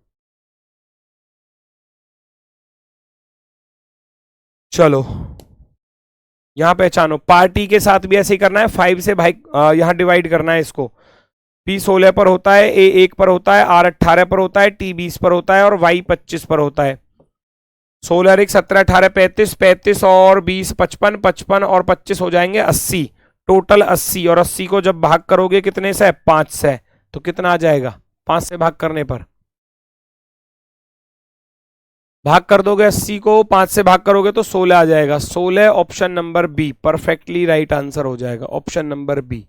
Speaker 1: चलो यहां पहचानो, पार्टी के साथ भी ऐसे ही करना है, 5 से भाई यहां डिवाइड करना है इसको। पी 16 पर होता है, ए 1 पर होता है, आर 18 पर होता है, टी 20 पर होता है और वाई 25 पर होता है। 16 1 17 18 35, 35 और 20 55, 55 और 25 हो जाएंगे 80, टोटल 80। और 80 को जब भाग करोगे कितने से, 5 से, तो कितना आ जाएगा 5 से भाग करने पर, भाग कर दोगे 80 को 5 से भाग करोगे तो 16 आ जाएगा। 16 option number be perfectly right answer हो जाएगा, ऑप्शन नंबर बी।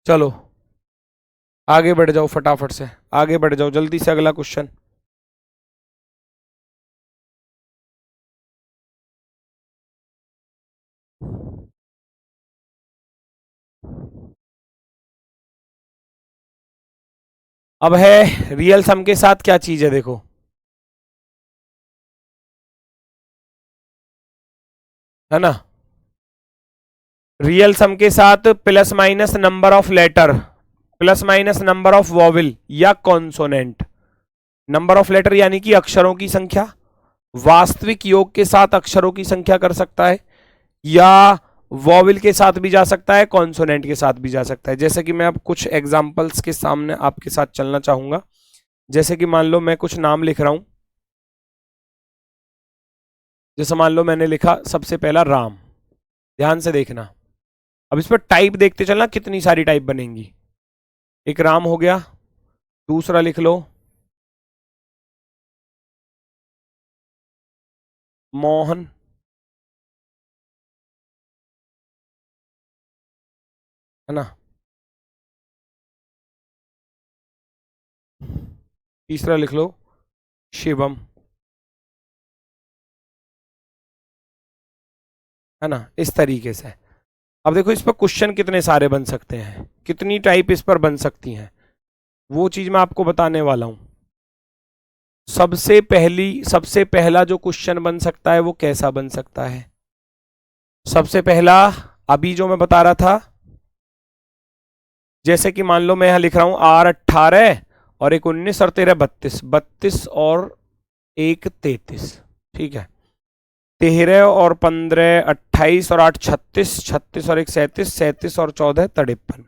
Speaker 1: चलो आगे बढ़ जाओ, फटाफट से आगे बढ़ जाओ, जल्दी से अगला क्वेश्चन। अब है रियल सम के साथ क्या चीज है, देखो, है ना। रियल सम के साथ plus minus number of letter, plus minus number of vowel या कॉन्सोनेंट। नंबर ऑफ लेटर यानी कि अक्षरों की संख्या, वास्तविक योग के साथ अक्षरों की संख्या कर सकता है, या वॉवल के साथ भी जा सकता है, कॉन्सोनेंट के साथ भी जा सकता है। जैसे कि मैं अब कुछ एग्जांपल्स के सामने आपके साथ चलना चाहूंगा। जैसे कि मान लो मैं कुछ नाम लिख रहा हूं, जैसे मान लो मैंने लिखा सबसे पहला राम, ध्यान से देखना। अब इस पर टाइप देखते चलना कितनी सारी टाइप बनेंगी। एक राम हो गया, दूसरा लिख लो मोहन, है ना। तीसरा लिख लो शिवम, है ना, इस तरीके से। अब देखो इस पर क्वेश्चन कितने सारे बन सकते हैं, कितनी टाइप इस पर बन सकती हैं, वो चीज मैं आपको बताने वाला हूं। सबसे पहला जो क्वेश्चन बन सकता है वो कैसा बन सकता है। सबसे पहला अभी जो मैं बता रहा था, जैसे कि मान लो मैं यहां लिख रहा हूं आर 18 और एक 19 और 13 32, 32 और एक 33, ठीक है। 13 और 15 28 और 8 36, 36 और एक 37, 37 और 14 53,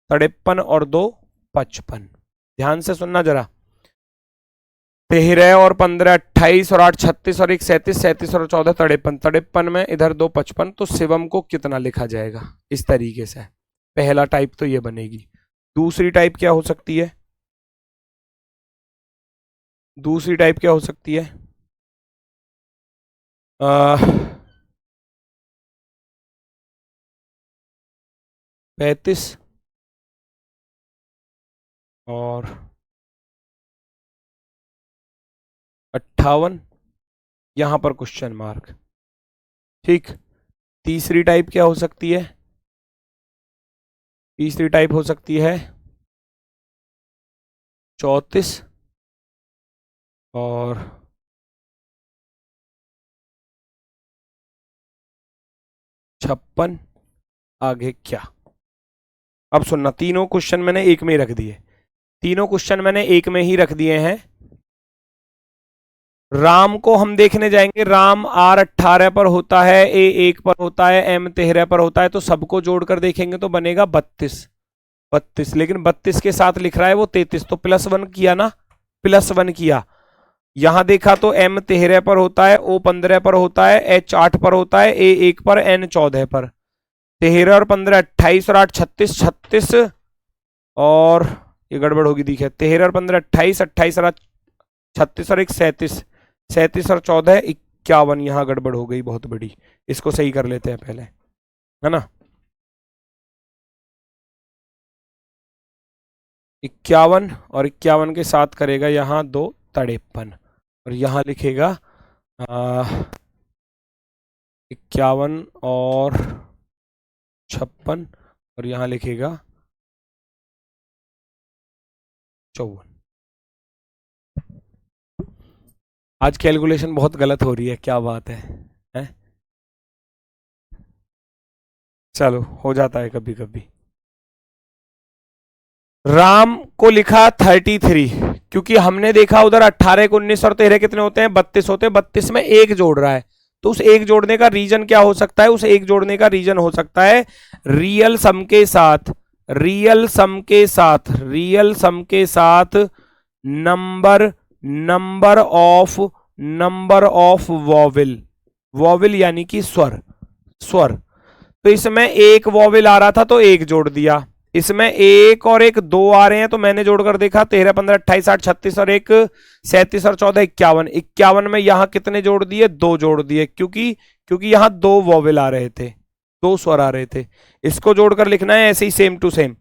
Speaker 1: 53 और 2 55। ध्यान से सुनना जरा, 13 और 15 28 और 8 36 और एक 37, 37 और 14 53, 53 में इधर 2 55, तो शिवम को कितना लिखा जाएगा, इस तरीके से। पहला टाइप तो ये बनेगी। दूसरी टाइप क्या हो सकती है, दूसरी टाइप क्या हो सकती है, 35 और 58, यहां पर क्वेश्चन मार्क, ठीक। तीसरी टाइप क्या हो सकती है, तीसरी टाइप हो सकती है 34 और 56, आगे क्या। अब सुनना, तीनों क्वेश्चन मैंने एक में ही रख दिए, तीनों क्वेश्चन मैंने एक में ही रख दिए हैं। राम को हम देखने जाएंगे, राम आर 18 पर होता है, ए 1 पर होता है, एम 13 पर होता है, तो सबको जोड़कर देखेंगे तो बनेगा 32, 32। लेकिन 32 के साथ लिख रहा है वो 33, तो +1 किया ना, +1 किया। यहां देखा तो एम 13 पर होता है, ओ 15 पर होता है, एच 8 पर होता है, ए 1 पर, एन 14 पर। 13 और 15 28 और 8 36, 36 और ये गड़बड़ होगी दिखे, 13 और 15 28, 28 और 36 और एक 37, 37 और 14 51, यहां गड़बड़ हो गई बहुत बड़ी, इसको सही कर लेते हैं पहले, है ना। 51 और 51 के साथ करेगा यहाँ 2 53 और यहाँ लिखेगा 51 और 56 और यहाँ लिखेगा 54। आज कैलकुलेशन बहुत गलत हो रही है, क्या बात है? चलो हो जाता है कभी कभी। राम को लिखा 33 क्योंकि हमने देखा उधर 18 को 19 और 13 कितने होते हैं? 32 होते हैं। 32 में एक जोड़ रहा है तो उस एक जोड़ने का रीजन क्या हो सकता है? उस एक जोड़ने का रीजन हो सकता है रियल सम के साथ, रियल सम के साथ, रियल सम के साथ नंबर नंबर ऑफ वॉविल, वॉविल यानी कि स्वर, स्वर। तो इसमें एक वॉविल आ रहा था तो एक जोड़ दिया, इसमें एक और एक दो आ रहे हैं तो मैंने जोड़कर देखा 13 15 28 60 36 और एक 37 और 14 51। 51 में यहां कितने जोड़ दिए? दो जोड़ दिए क्योंकि यहां दो वॉवेल आ रहे थे, दो स्वर आ रहे थे। इसको जोड़कर लिखना है ऐसे ही सेम टू सेम।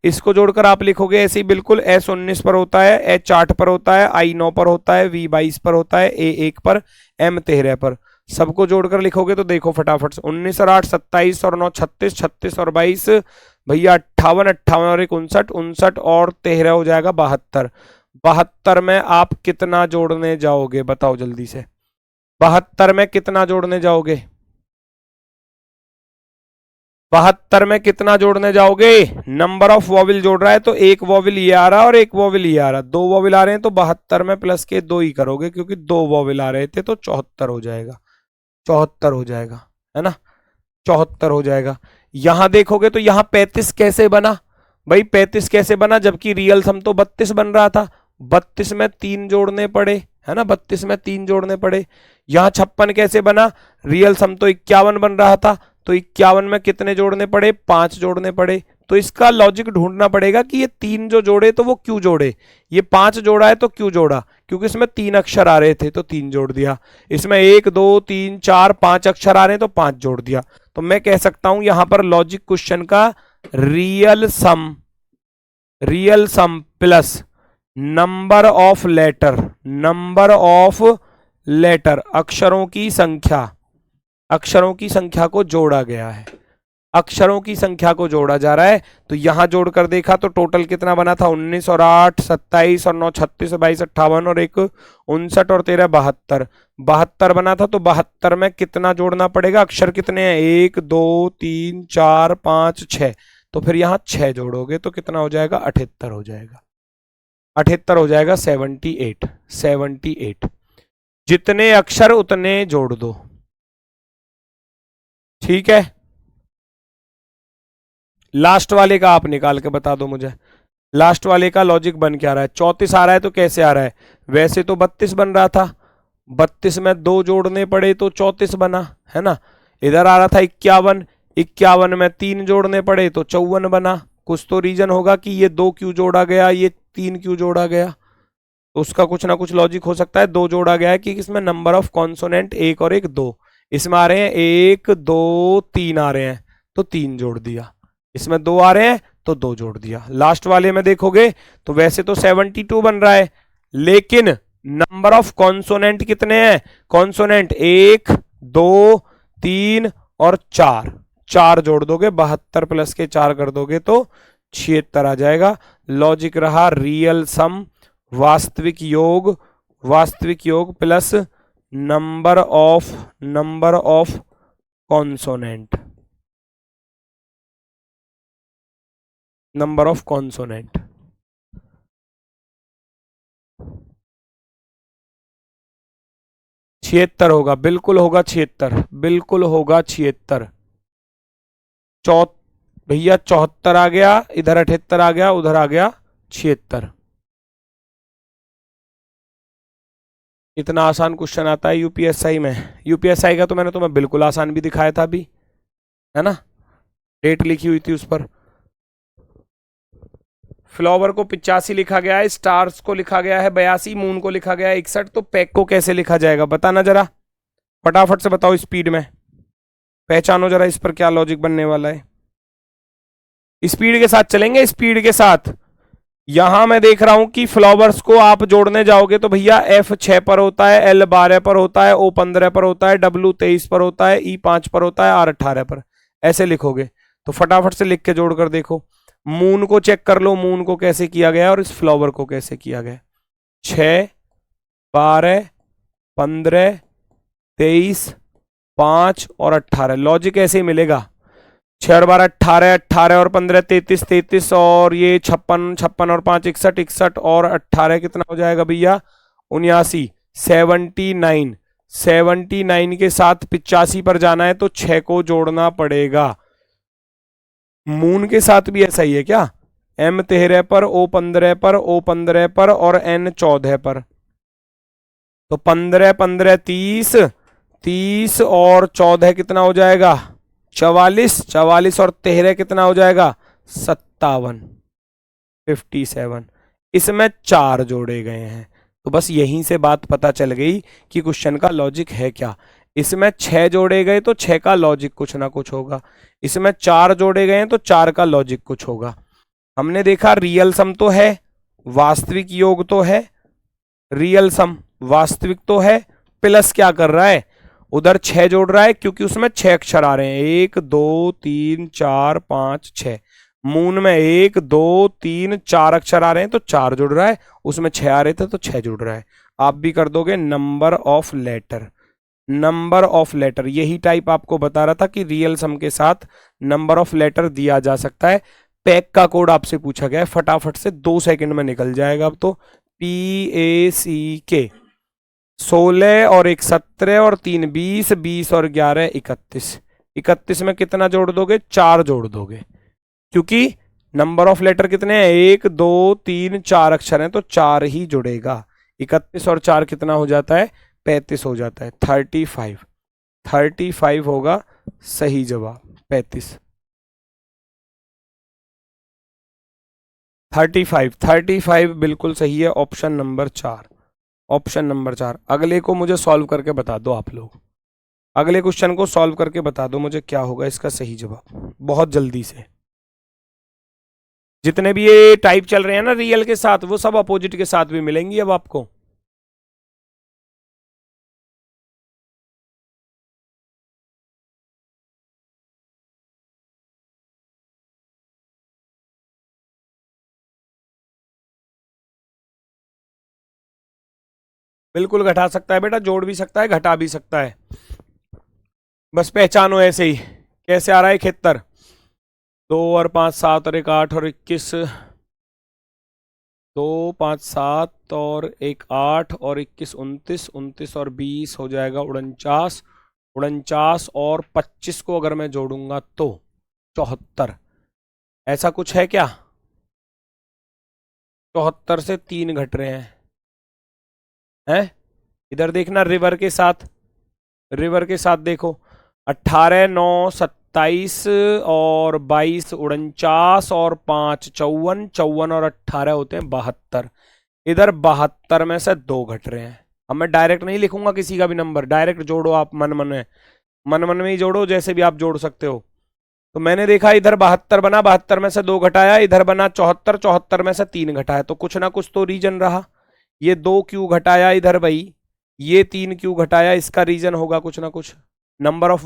Speaker 1: इसको जोड़कर आप लिखोगे ऐसे ही बिल्कुल। S 19 पर होता है, H 8 पर होता है, I 9 पर होता है, V 22 पर होता है, A 1 पर, M 13 पर। सबको जोड़कर लिखोगे तो देखो फटाफट से 19 और 8 27 और 9 36, 36 और 22 भैया 58, 58 और 1 59, 59 और 13 हो जाएगा 72। 72 में आप कितना जोड़ने जाओगे बताओ जल्दी से? 72 में कितना जोड़ने जाओगे? 72 में कितना जोड़ने जाओगे? नंबर ऑफ वॉविल जोड़ रहा है तो एक वॉविल ये आ रहा है और एक वॉविल ये आ रहा है, दो वॉविल आ रहे हैं तो 72 में प्लस के दो ही करोगे क्योंकि दो वॉविल आ रहे थे तो 74 हो जाएगा, 74 हो जाएगा, है ना? 74 हो जाएगा। यहां देखोगे तो यहां 35 कैसे बना भाई? 35 कैसे बना जबकि रियल सम तो 32 बन रहा था? 32 में तीन जोड़ने पड़े, है ना? 32 में तीन जोड़ने पड़े। यहां 56 कैसे बना? रियल सम तो 51 बन रहा था तो 51 में कितने जोड़ने पड़े? 5 जोड़ने पड़े। तो इसका लॉजिक ढूंढना पड़ेगा कि ये तीन जो जोड़े तो वो क्यों जोड़े, ये 5 जोड़ा है तो क्यों जोड़ा? क्योंकि इसमें 3 अक्षर आ रहे थे तो 3 जोड़ दिया। इसमें 1 2 3 4 5 अक्षर आ रहे हैं तो 5 जोड़ दिया। तो मैं कह सकता हूं यहां पर लॉजिक क्वेश्चन का real sum plus number of letter, number of letter, अक्षरों की संख्या, अक्षरों की संख्या को जोड़ा गया है, अक्षरों की संख्या को जोड़ा जा रहा है। तो यहां जोड़कर देखा तो टोटल कितना बना था? 19 और 8 27 और 9 36 22 58 और 1 59 और 13 72। 72 बना था तो 72 में कितना जोड़ना पड़ेगा? अक्षर कितने हैं? 1 2 3 4 5 6। तो फिर यहां 6 जोड़ोगे तो कितना हो जाएगा? 78 हो जाएगा, 78 हो जाएगा। 78, 78। जितने अक्षर उतने जोड़ दो, ठीक है? लास्ट वाले का आप निकाल के बता दो मुझे, लास्ट वाले का लॉजिक बन क्या रहा है? 34 आ रहा है तो कैसे आ रहा है? वैसे तो 32 बन रहा था, 32 में दो जोड़ने पड़े तो 34 बना, है ना? इधर आ रहा था 51, 51 में तीन जोड़ने पड़े तो 54 बना। कुछ तो रीजन होगा कि ये दो क्यों जोड़ा गया, ये तीन क्यों जोड़ा गया, तो उसका कुछ ना कुछ लॉजिक हो सकता है। दो जोड़ा गया है कि इसमें नंबर ऑफ कॉन्सोनेंट एक और एक दो, इसमें आ रहे हैं 1 2 3 आ रहे हैं तो तीन जोड़ दिया, इसमें दो आ रहे हैं तो दो जोड़ दिया। लास्ट वाले में देखोगे तो वैसे तो 72 बन रहा है लेकिन नंबर ऑफ कॉन्सोनेंट कितने हैं? कॉन्सोनेंट 1 2 3 और 4, 4 जोड़ दोगे 72 प्लस के 4 कर दोगे तो 76 आ जाएगा। लॉजिक रहा रियल सम, वास्तविक योग plus number of consonant, number of consonant. छिहत्तर होगा, बिल्कुल होगा 76, बिल्कुल होगा 76। भैया 74 आ गया, इधर 78 आ गया, उधर आ गया 76। इतना आसान क्वेश्चन आता है यूपीएसआई में। यूपीएसआई का तो मैंने तुम्हें बिल्कुल आसान भी दिखाया था अभी, है ना? डेट लिखी हुई थी उस पर। फ्लावर को 85 लिखा गया है, स्टार्स को लिखा गया है 82, मून को लिखा गया है 61, तो पैक को कैसे लिखा जाएगा बताना जरा, फटाफट से बताओ स्पीड में, पहचानो जरा इस पर क्या लॉजिक बनने वाला है। स्पीड के साथ चलेंगे, स्पीड के साथ। यहां मैं देख रहा हूं कि फ्लावर्स को आप जोड़ने जाओगे तो भैया F6 पर होता है, L12 पर होता है, O15 पर होता है, W23 पर होता है, E5 पर होता है, R18 पर। ऐसे लिखोगे तो फटाफट से लिख के जोड़कर देखो। मून को चेक कर लो, मून को कैसे किया गया और इस फ्लावर को कैसे किया गया। 6, 12, 15, 23, 5 और 18। लॉजिक ऐसे ही मिलेगा। 6 और 12 18, 18 और 15 33, 33 और ये 56, 56 और 5 61, 61 और 18 कितना हो जाएगा भैया 79, 79। 79 के साथ 85 पर जाना है तो 6 को जोड़ना पड़ेगा। मून के साथ भी ऐसा ही है क्या? M13 पर, O15 पर, O15 पर और N14 पर। तो 15 15 30, 30 और 14 कितना हो जाएगा 44, 44 और 13 कितना हो जाएगा 57, 57। इसमें 4 जोड़े गए हैं। तो बस यहीं से बात पता चल गई कि क्वेश्चन का लॉजिक है क्या। इसमें 6 जोड़े गए तो 6 का लॉजिक कुछ ना कुछ होगा, इसमें 4 जोड़े गए हैं तो 4 का लॉजिक कुछ होगा। हमने देखा रियल सम तो है, वास्तविक योग तो है, रियल सम वास्तविक तो है, प्लस क्या कर रहा है उधर 6 जोड़ रहा है क्योंकि उसमें 6 अक्षर आ रहे हैं, 1 2 3 4 5 6। मून में 1 2 3 4 अक्षर आ रहे हैं तो 4 जुड़ रहा है, उसमें 6 आ रहे थे तो 6 जुड़ रहा है। आप भी कर दोगे number of letter, number of letter. यही टाइप आपको बता रहा था कि रियल सम के साथ नंबर ऑफ लेटर दिया जा सकता है। पैक का कोड आपसे पूछा गया है, फटाफट से 2 सेकंड में निकल जाएगा। अब तो PACK 16 और 1 17 और 3 20, 20 और 11 31। 31 में कितना जोड़ दोगे 4 जोड़ दोगे, क्योंकि नंबर ऑफ लेटर कितने हैं 1 2 3 4 अक्षर हैं तो 4 ही जुड़ेगा। 31 और 4 कितना हो जाता है 35 हो जाता है। 35, 35 होगा सही जवाब। 35, 35, 35 बिल्कुल सही है। Option number 4, option number 4। अगले को मुझे सॉल्व करके बता दो आप लोग, अगले क्वेश्चन को सॉल्व करके बता दो मुझे क्या होगा इसका सही जवाब बहुत जल्दी से। जितने भी ये टाइप चल रहे हैं ना रियल के साथ, वो सब अपोजिट के साथ भी मिलेंगी अब आपको। बिल्कुल घटा सकता है बेटा, जोड़ भी सकता है घटा भी सकता है, बस पहचानो ऐसे ही। कैसे आ रहा है 71, 2 और 5 7 और 1 8 और 21, 2 5 7 और 1 8 और 21 29, 29 और 20 हो जाएगा 49, 49 और 25 को अगर मैं जोड़ूंगा तो 74। ऐसा कुछ है क्या? 74 से 3 घट रहे हैं। इधर देखना रिवर के साथ, रिवर के साथ देखो 18 9 27 और 22 49 और 5 54, 54 और 18 होते हैं 72। इधर 72 में से 2 घट रहे हैं। अब मैं डायरेक्ट नहीं लिखूंगा किसी का भी नंबर, डायरेक्ट जोड़ो आप मन मन में, मन मन में ही जोड़ो, जैसे भी आप जोड़ सकते हो। तो मैंने देखा इधर 72 बना, 72 में से 2 घटाया, इधर बना 74, 74 में से 3 घटाया, तो कुछ ना कुछ तो रीजन रहा। ये 2 क्यों घटाया इधर भाई, ये 3 क्यों घटाया, इसका रीजन होगा कुछ ना कुछ। नंबर ऑफ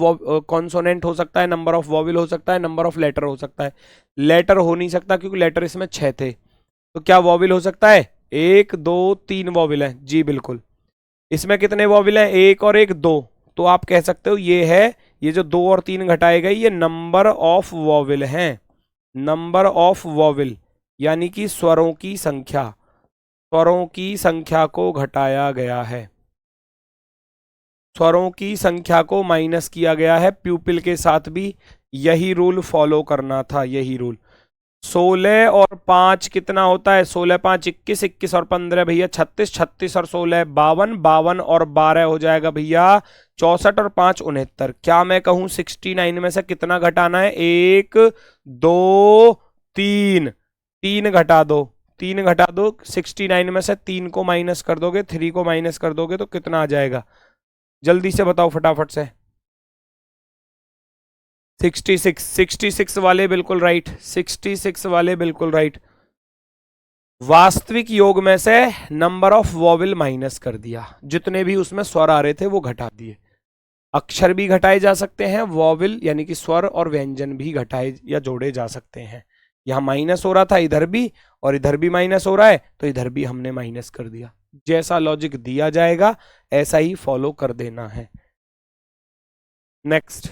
Speaker 1: कॉन्सोनेंट हो सकता है, नंबर ऑफ वॉविल हो सकता है, नंबर ऑफ लेटर हो सकता है। लेटर हो नहीं सकता क्योंकि लेटर इसमें 6 थे। तो क्या वॉविल हो सकता है? 1 2 3 वॉविल है जी बिल्कुल। इसमें कितने वॉविल हैं 1 और 1 2, तो आप कह सकते हो ये है, ये जो 2 और 3 घटाए गए ये नंबर ऑफ वॉविल हैं। नंबर ऑफ वॉविल यानी कि स्वरों की संख्या, स्वरों की संख्या को घटाया गया है, स्वरों की संख्या को माइनस किया गया है। प्यूपिल के साथ भी यही रूल फॉलो करना था, यही रूल। 16 और 5 कितना होता है 16 5 21, 21 और 15 भैया 36, 36 और 16 52, 52 और 12 हो जाएगा भैया 64 और 5 69। क्या मैं कहूं 69 में से कितना घटाना है 1 2 3, 3 घटा दो, 3 घटा दो। 69 में से 3 को माइनस कर दोगे, 3 को माइनस कर दोगे तो कितना आ जाएगा, जल्दी से बताओ फटाफट से। 66, 66 वाले बिल्कुल राइट, 66 वाले बिल्कुल राइट। वास्तविक योग में से नंबर ऑफ वॉवेल माइनस कर दिया, जितने भी उसमें स्वर आ रहे थे वो घटा दिए। अक्षर भी घटाए जा सकते हैं, वॉवेल यानी कि स्वर और व्यंजन भी घटाए या जोड़े जा सकते हैं। यहां माइनस हो रहा था इधर भी, और इधर भी माइनस हो रहा है, तो इधर भी हमने माइनस कर दिया। जैसा लॉजिक दिया जाएगा ऐसा ही फॉलो कर देना है। नेक्स्ट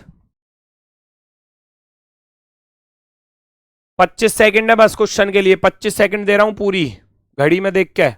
Speaker 1: 25 सेकंड है बस क्वेश्चन के लिए, 25 सेकंड दे रहा हूं पूरी घड़ी में देख के।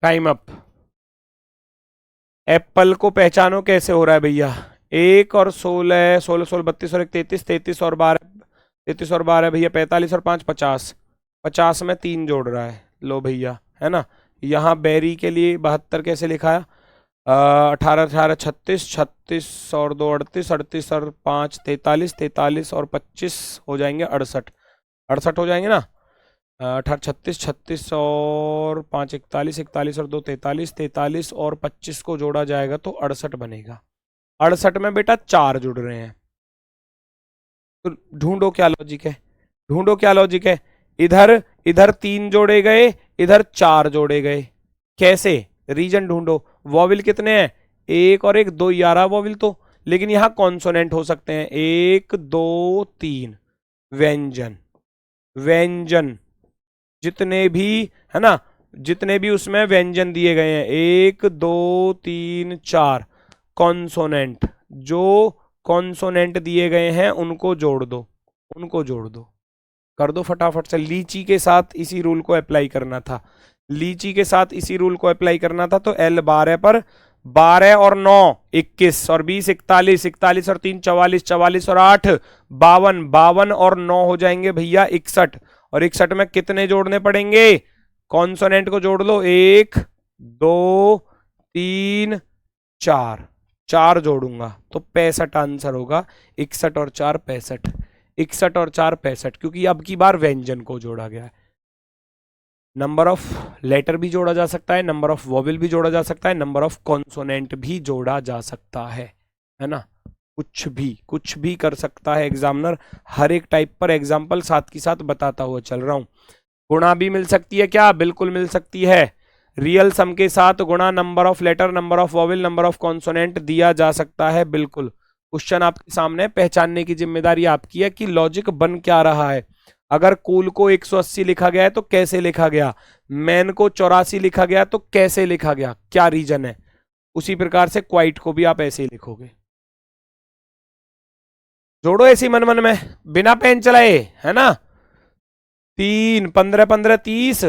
Speaker 1: Time up. एप्पल को पहचानो कैसे हो रहा है भैया? 1 और 16, 16, 16, 32 और 1 33, 33 और 12, 33 और 12 भैया 45 और 5 50, 50 में 3 जोड़ रहा है। लो भैया, है ना। यहाँ बेरी के लिए 72 कैसे लिखा है? 18 18 36, 36 और 2 38, 38 और 5 43, 43 और 25 हो जाएंगे 68, 68 हो जाएंगे ना। 18 36, 36 और 5 41, 41 और 2 43, 43 और 25 को जोड़ा जाएगा तो 68 बनेगा। 68 में बेटा 4 जुड़ रहे हैं, तो ढूंढो क्या लॉजिक है, ढूंढो क्या लॉजिक है। इधर इधर 3 जोड़े गए, इधर 4 जोड़े गए, कैसे? रीजन ढूंढो। वॉविल कितने हैं? 1 और 1 2, 11 वॉविल तो, लेकिन यहां कॉन्सोनेंट हो सकते हैं 1 2 3। व्यंजन, व्यंजन जितने भी, है ना, जितने भी उसमें व्यंजन दिए गए हैं 1 2 3 4 कॉन्सोनेंट, जो कॉन्सोनेंट दिए गए हैं उनको जोड़ दो, उनको जोड़ दो, कर दो फटाफट से। लीची के साथ इसी रूल को अप्लाई करना था, लीची के साथ इसी रूल को अप्लाई करना था। तो L 12 पर 12 और 9 21 और 20 41, 41 और 3 44, 44 और 8 52, 52 और 9 हो जाएंगे भैया 61, और 61 में कितने जोड़ने पड़ेंगे? कॉन्सोनेंट को जोड़ लो, 1 2 3 4, 4 जोड़ूंगा तो 65 आंसर होगा। 61 और 4 65, 61 और 4 65, क्योंकि अब की बार व्यंजन को जोड़ा गया है। नंबर ऑफ लेटर भी जोड़ा जा सकता है, नंबर ऑफ वॉवेल भी जोड़ा जा सकता है, नंबर ऑफ कॉन्सोनेंट भी जोड़ा जा सकता है ना। कुछ भी कर सकता है एग्जामिनर। हर एक टाइप पर एग्जाम्पल साथ के साथ बताता हुआ चल रहा हूं। गुणा भी मिल सकती है क्या? बिल्कुल मिल सकती है। रियल सम के साथ गुणा number of letter, number of vowel, number of consonant दिया जा सकता है, बिल्कुल। क्वेश्चन आपके सामने, पहचानने की जिम्मेदारी आपकी है कि लॉजिक बन क्या रहा है। अगर कूल को 180 लिखा गया है तो कैसे लिखा गया, मैन को 84 लिखा गया तो कैसे लिखा गया, क्या रीजन है। उसी प्रकार से क्वाइट को भी आप ऐसे ही लिखोगे। जोड़ो ऐसी मन मन में बिना पेन चलाए, है ना। 3 15 15 30,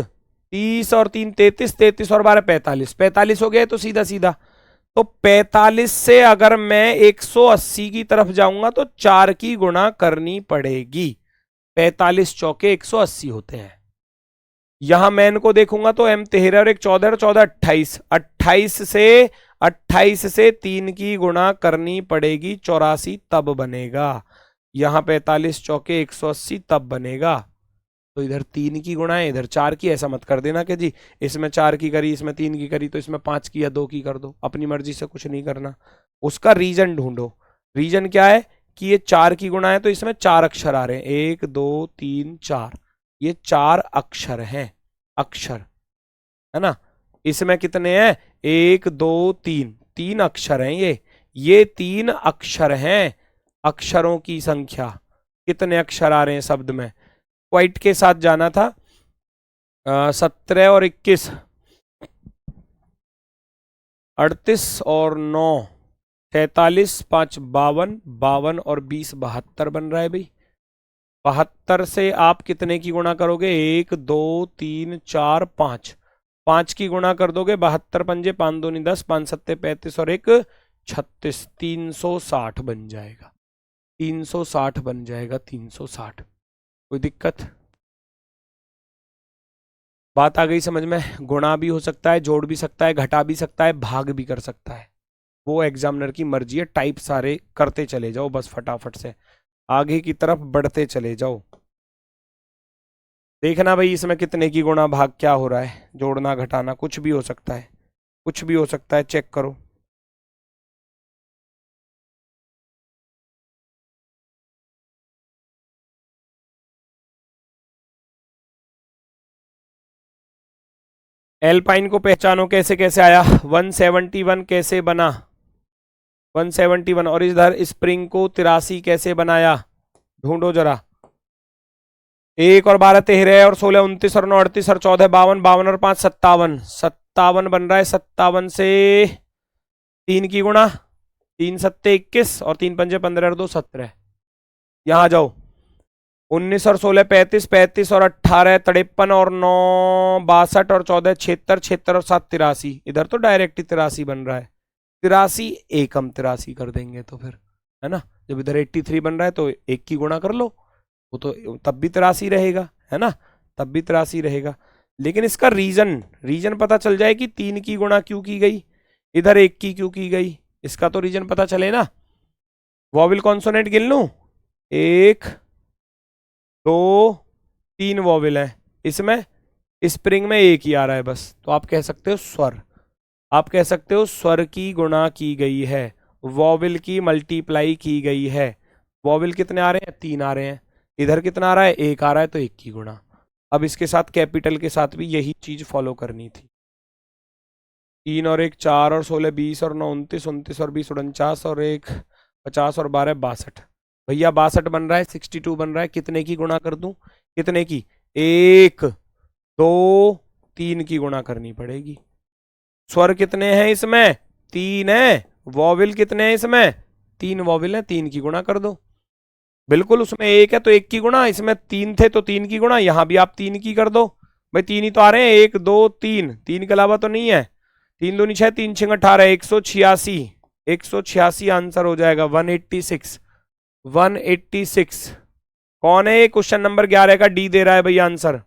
Speaker 1: 30 और 3 33, 33 और 12 45, 45 हो गए तो सीधा सीधा। तो 45 से अगर मैं 180 की तरफ जाऊंगा तो 4 की गुणा करनी पड़ेगी। 45 चौके 180 होते हैं। यहां मैं इनको देखूंगा तो M 13 और 1 14 और 14 28, 28 से 3 की गुणा करनी पड़ेगी 84, तब बनेगा। यहां 45 चौके 180 तब बनेगा। तो इधर 3 की गुणा है, इधर 4 की। ऐसा मत कर देना कि जी इसमें 4 की करी, इसमें 3 की करी, तो इसमें 5 की या 2 की कर दो। अपनी मर्जी से कुछ नहीं करना, उसका रीजन ढूंढो। रीजन क्या है कि ये 4 की गुणा है तो इसमें 4 अक्षर आ रहे हैं, 1 2 3 4, ये 4 अक्षर हैं, अक्षर, है ना। इसमें कितने हैं? 1 2 3, 3 अक्षर हैं ये 3 अक्षर हैं। अक्षरों की संख्या, कितने अक्षर आ रहे हैं शब्द में। क्वाइट के साथ जाना था। 17 और 21, 38 और 9 43, 5 52, 52 और 20 72 बन रहा है भाई। 72 से आप कितने की गुणा करोगे? 1 2 3 4 5, 5 की गुणा कर दोगे। 72 पंजे 5 दूनी 10, 5 सत्ते 35 और 1 36, 360 बन जाएगा। 360 बन जाएगा, 360। कोई दिक्कत? बात आ गई समझ में? गुणा भी हो सकता है, जोड़ भी सकता है, घटा भी सकता है, भाग भी कर सकता है। वो एग्जामिनर की मर्जी है। टाइप सारे करते चले जाओ बस फटाफट से, आगे की तरफ बढ़ते चले जाओ। देखना भाई इसमें कितने की गुणा भाग क्या हो रहा है, जोड़ना घटाना कुछ भी हो सकता है, कुछ भी हो सकता है, चेक करो। एल्पाइन को पहचानो, कैसे कैसे आया? 171 कैसे बना? 171। और इधर स्प्रिंग को 83 कैसे बनाया? ढूंढो जरा। 1 और 12 13 और 16 29 और 9 38 और 14 52 52 और 5 57 57 बन रहा है। 57 से 3 की गुणा, 3 सत्ते 21 और 3 पंजे 15 और 2 17। यहां जाओ। 19 और 16 35 35 और 18 53 और 9 62 और 14 76 76 और 7 83। इधर तो डायरेक्ट ही 83 बन रहा है। 83 एक हम 83 कर देंगे तो फिर, है ना? जब इधर 83 बन रहा है तो एक की गुणा कर लो, वो तो तब भी 83 रहेगा, है ना? तब भी 83 रहेगा। लेकिन इसका रीजन पता चल जाए कि 3 की गुणा क्यों की गई, इधर 1 की क्यों की गई, इसका तो रीजन पता चले ना। वॉविल कॉन्सोनेंट गिन लूं? 1 2 3 वॉविल है इसमें, स्प्रिंग में एक ही आ रहा है बस, तो आप कह सकते हो स्वर। आप कह सकते हो स्वर की गुणा की गई है, वॉविल की मल्टीप्लाई की गई है। वॉविल कितने आ रहे हैं? 3 आ रहे हैं। इधर कितना आ रहा है? 1 आ रहा है, तो 1 की गुणा। अब इसके साथ कैपिटल के साथ भी यही चीज फॉलो करनी थी। 3 और 1 4 और 16 20 और 9 29 29 और 20 49 और 1 50 और 12 62। भैया 62 बन रहा है, 62 बन रहा है। कितने की गुणा कर दूं? कितने की? 1 2 3 की गुणा करनी पड़ेगी। स्वर कितने हैं इसमें? 3 है। वॉविल कितने हैं इसमें? 3 वॉविल है, 3 की गुणा कर दो। बिल्कुल, उसमें 1 है तो 1 की गुणा, इसमें 3 थे तो 3 की गुणा, यहां भी आप 3 की कर दो। भाई 3 ही तो आ रहे हैं, 1 2 3, 3 के अलावा तो नहीं है। 3 दूनी 6 3 6 18 186। 186 आंसर हो जाएगा। 186 186। कौन है ये? क्वेश्चन नंबर 11 का डी दे रहा है भैया आंसर।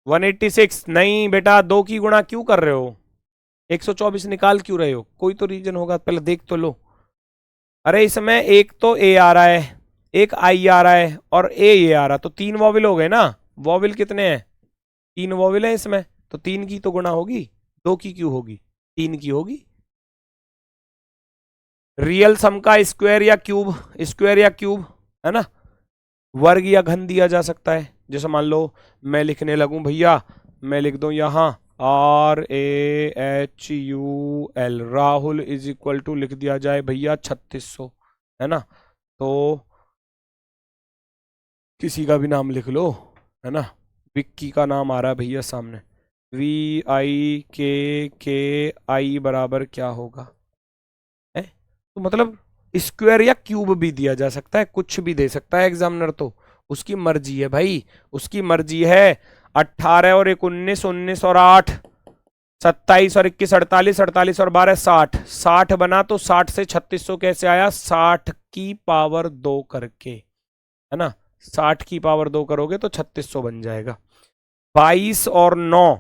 Speaker 1: वन 186 नहीं बेटा, 2 की गुणा क्यों कर रहे हो? 124 निकाल क्यों रहे हो? कोई तो रीजन होगा, पहले देख तो लो। अरे इसमें एक तो ए आ रहा है, एक आई आ रहा है और ए ये आ रहा, तो 3 वॉविल हो गए ना। वॉविल कितने हैं? 3 वॉविल है इसमें, तो 3 की तो गुणा होगी, 2 की क्यों होगी? 3 की होगी। रियल सम का स्क्वायर या क्यूब, स्क्वायर या क्यूब, है ना? वर्ग या घन दिया जा सकता है। जैसे मान लो मैं लिखने लगूं भैया, मैं लिख दूं यहां RAHUL, Rahul is equal to लिख दिया जाए भैया 3600, है ना? तो किसी का भी नाम लिख लो, है ना? विक्की का नाम आ रहा है भैया सामने। VIKKI बराबर क्या होगा? है तो मतलब स्क्वायर या क्यूब भी दिया जा सकता है, कुछ भी दे सकता है एग्जामिनर, तो उसकी मर्जी है भाई, उसकी मर्जी है। 18 और 1 19 19 और 8 27 और 21 48 48 और 12 60 60 बना, तो 60 से 3600 कैसे आया? 60 की पावर 2 करके, है ना? 60 की पावर 2 करोगे तो 3600 बन जाएगा। 22 और 9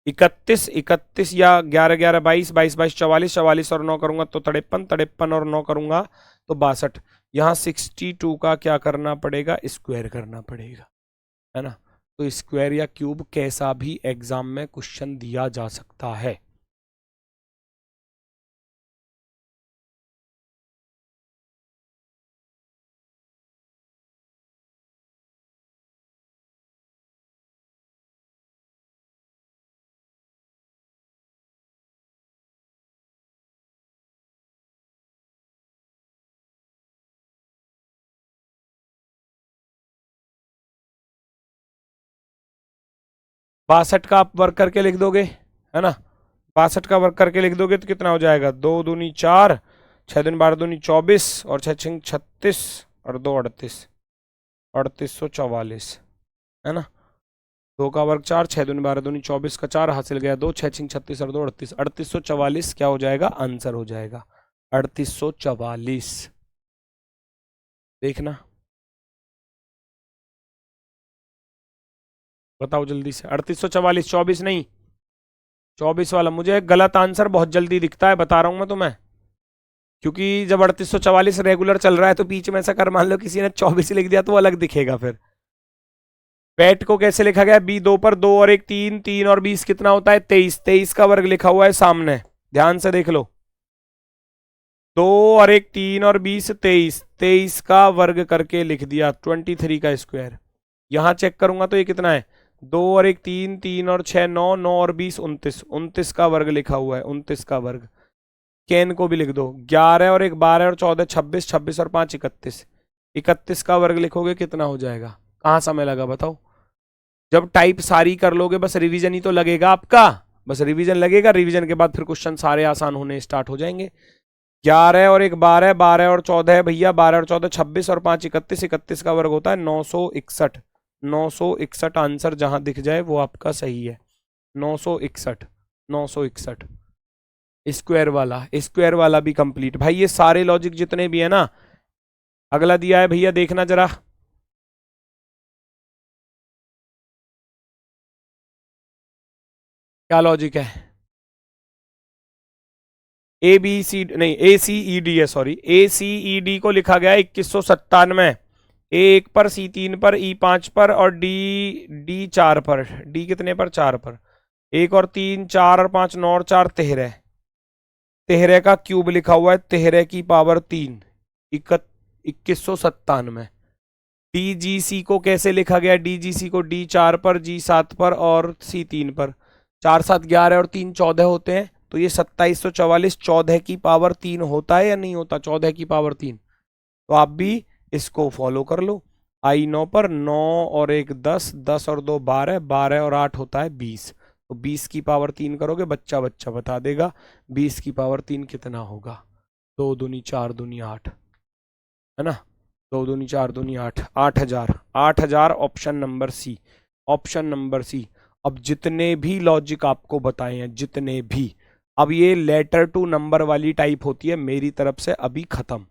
Speaker 1: 31 31 या 11 11 22 22 22 44 44 और 9 करूंगा तो 53 53 और 9 करूंगा तो 62। यहाँ 62 का क्या करना पड़ेगा? स्क्वायर करना पड़ेगा, है ना? तो स्क्वायर या क्यूब कैसा भी एग्जाम में क्वेश्चन दिया जा सकता है। बासठ का आप वर्क करके लिख दोगे, है ना? 62 का वर्क करके लिख दोगे तो कितना हो जाएगा? 2 दूनी 4, 6 दूनी 12 दूनी 24 और 6 छिंग 36 और 2 38, 3844, है ना? 2 का वर्ग 4, 6 दूनी 12 दूनी 24 का 4 हासिल गया 2, 6 छिंग 36 और 2 38, 3844 क्या हो जाएगा? आंसर हो जाएगा 3844। देखना, बताओ जल्दी से। 3844, 24 नहीं, 24 वाला। मुझे गलत आंसर बहुत जल्दी दिखता है, बता रहा हूं मैं तुम्हें, क्योंकि जब 3844 रेगुलर चल रहा है तो बीच में से अगर मान लो किसी ने 24 लिख दिया तो वो अलग दिखेगा फिर। पेट को कैसे लिखा गया? बी, 2 पर 2 और 1 3, 3 और 20 कितना होता है? 23। 23 का वर्ग लिखा हुआ है सामने, ध्यान से देख लो। 2 और 1 3 और 20 23, 23 का वर्ग करके लिख दिया, 23 का स्क्वायर। यहां चेक करूंगा तो ये कितना है? 2 और 1 3, 3 और 6 9, 9 और 20 29, 29 का वर्ग लिखा हुआ है, 29 का वर्ग। केन को भी लिख दो, 11 और 1 12 और 14 26, 26 और 5 31, 31 का वर्ग लिखोगे कितना हो जाएगा? कहाँ समय लगा बताओ? जब टाइप सारी कर लोगे बस रिवीजन ही तो लगेगा आपका, बस रिवीजन लगेगा, रिवीजन के बाद फिर क्वेश्चन सारे आसान होने स्टार्ट हो जाएंगे। 11 और 1 12, 12 और 14 है भैया, 12 और 14 26 और 5 31, 31 का वर्ग होता है 961। 961 आंसर जहां दिख जाए वो आपका सही है। 961, 961 स्क्वायर वाला भी कंप्लीट। भाई ये सारे लॉजिक जितने भी है ना, अगला दिया है भैया, देखना जरा। क्या लॉजिक है? ए बी सी नहीं, ए सी ई डी है, सॉरी, ए सी ई डी को लिखा गया 2197। ए 1 पर, सी 3 पर, ई 5 पर और डी डी 4 पर। डी कितने पर? 4 पर। 1 और 3 4 और 5 9 और 4 13। 13 का क्यूब लिखा हुआ है, 13 की पावर 3, 2197। डीजीसी को कैसे लिखा गया? डीजीसी को डी 4 पर, जी 7 पर और सी 3 पर। 4 7 11 और 3 14 होते हैं, तो ये 2744 14 की पावर 3 होता है या नहीं होता? 14 की पावर 3। तो आप भी इसको फॉलो कर लो। आई 9 पर, 9 और 1 10, 10 और 2 12, 12 और 8 होता है 20। तो 20 की पावर 3 करोगे, बच्चा बच्चा बता देगा 20 की पावर 3 कितना होगा। 2 दूनी 4 दूनी 8, है ना? 2 दूनी 4 दूनी 8, 8000। 8000 option number C, option number C. अब जितने भी लॉजिक आपको बताए हैं, जितने भी, अब ये लेटर टू नंबर वाली टाइप होती है मेरी तरफ से अभी खत्म।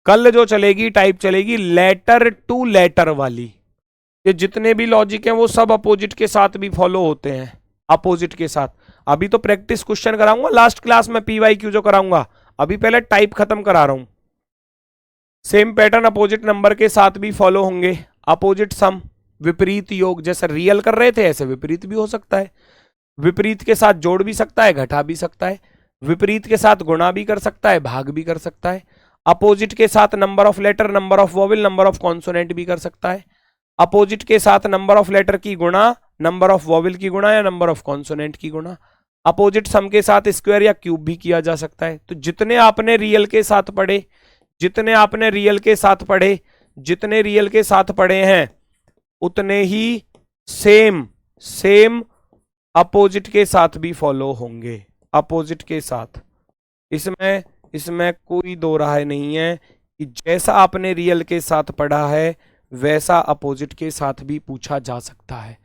Speaker 1: कल जो चलेगी टाइप चलेगी लेटर टू लेटर वाली। ये जितने भी लॉजिक हैं वो सब अपोजिट के साथ भी फॉलो होते हैं, अपोजिट के साथ। अभी तो प्रैक्टिस क्वेश्चन कराऊंगा लास्ट क्लास में, पीवाईक्यू जो कराऊंगा, अभी पहले टाइप खत्म करा रहा हूं। सेम पैटर्न अपोजिट नंबर के साथ भी फॉलो होंगे। अपोजिट सम, विपरीत योग, जैसे रियल कर रहे थे ऐसे विपरीत भी हो सकता है। विपरीत के साथ जोड़ भी सकता है, घटा भी सकता है। विपरीत के साथ गुणा भी कर सकता है, भाग भी कर सकता है। अपोजिट के साथ number of letter, number of vowel, number of consonant भी कर सकता है। अपोजिट के साथ नंबर ऑफ लेटर की गुणा, नंबर ऑफ वोवेल की गुणा या नंबर ऑफ कॉन्सोनेंट की गुणा। अपोजिट सम के साथ स्क्वायर या क्यूब भी किया जा सकता है। तो जितने आपने रियल के साथ पढ़े, जितने आपने रियल के साथ पढ़े, जितने रियल के साथ पढ़े हैं, उतने ही सेम सेम अपोजिट के साथ भी फॉलो होंगे। अपोजिट के साथ, इसमें इसमें कोई दो राय नहीं है कि जैसा आपने रियल के साथ पढ़ा है वैसा अपोजिट के साथ भी पूछा जा सकता है।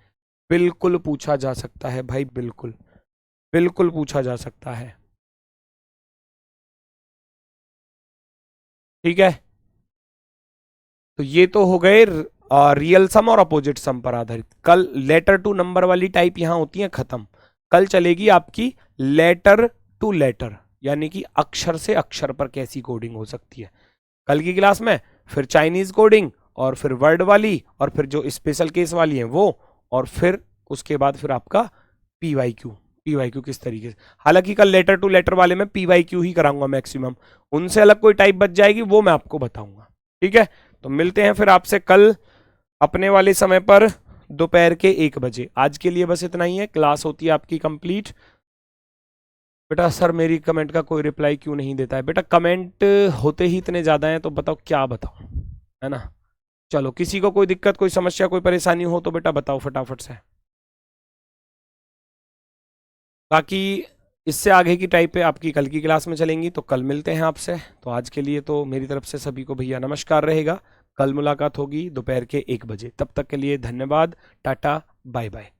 Speaker 1: बिल्कुल पूछा जा सकता है भाई, बिल्कुल बिल्कुल पूछा जा सकता है। ठीक है, तो ये तो हो गए रियल सम और अपोजिट सम पर आधारित। कल लेटर टू नंबर वाली टाइप यहां होती है खत्म। कल चलेगी आपकी लेटर टू लेटर, यानी कि अक्षर से अक्षर पर कैसी कोडिंग हो सकती है कल की क्लास में। फिर चाइनीज कोडिंग, और फिर वर्ड वाली, और फिर जो स्पेशल केस वाली है वो, और फिर उसके बाद फिर आपका पीवाईक्यू। पीवाईक्यू किस तरीके से, हालांकि कल लेटर टू लेटर वाले में पीवाईक्यू ही कराऊंगा मैक्सिमम, उनसे अलग कोई टाइप बच जाएगी वो मैं आपको बताऊंगा। ठीक है, तो मिलते हैं फिर आपसे कल अपने वाले समय पर दोपहर के 1 बजे। आज के लिए बस इतना ही है, क्लास होती है आपकी कंप्लीट। बेटा सर मेरी कमेंट का कोई रिप्लाई क्यों नहीं देता है? बेटा कमेंट होते ही इतने ज़्यादा हैं तो बताओ क्या बताऊं, है ना? चलो, किसी को कोई दिक्कत, कोई समस्या, कोई परेशानी हो तो बेटा बताओ फटाफट से, बाकी इससे आगे की टाइप पे आपकी कल की क्लास में चलेंगी। तो कल मिलते हैं आपसे। तो आज के लिए तो मेरी तरफ से सभी को भैया नमस्कार रहेगा। कल मुलाकात होगी दोपहर के 1 बजे। तब तक के लिए धन्यवाद, टाटा, बाय बाय।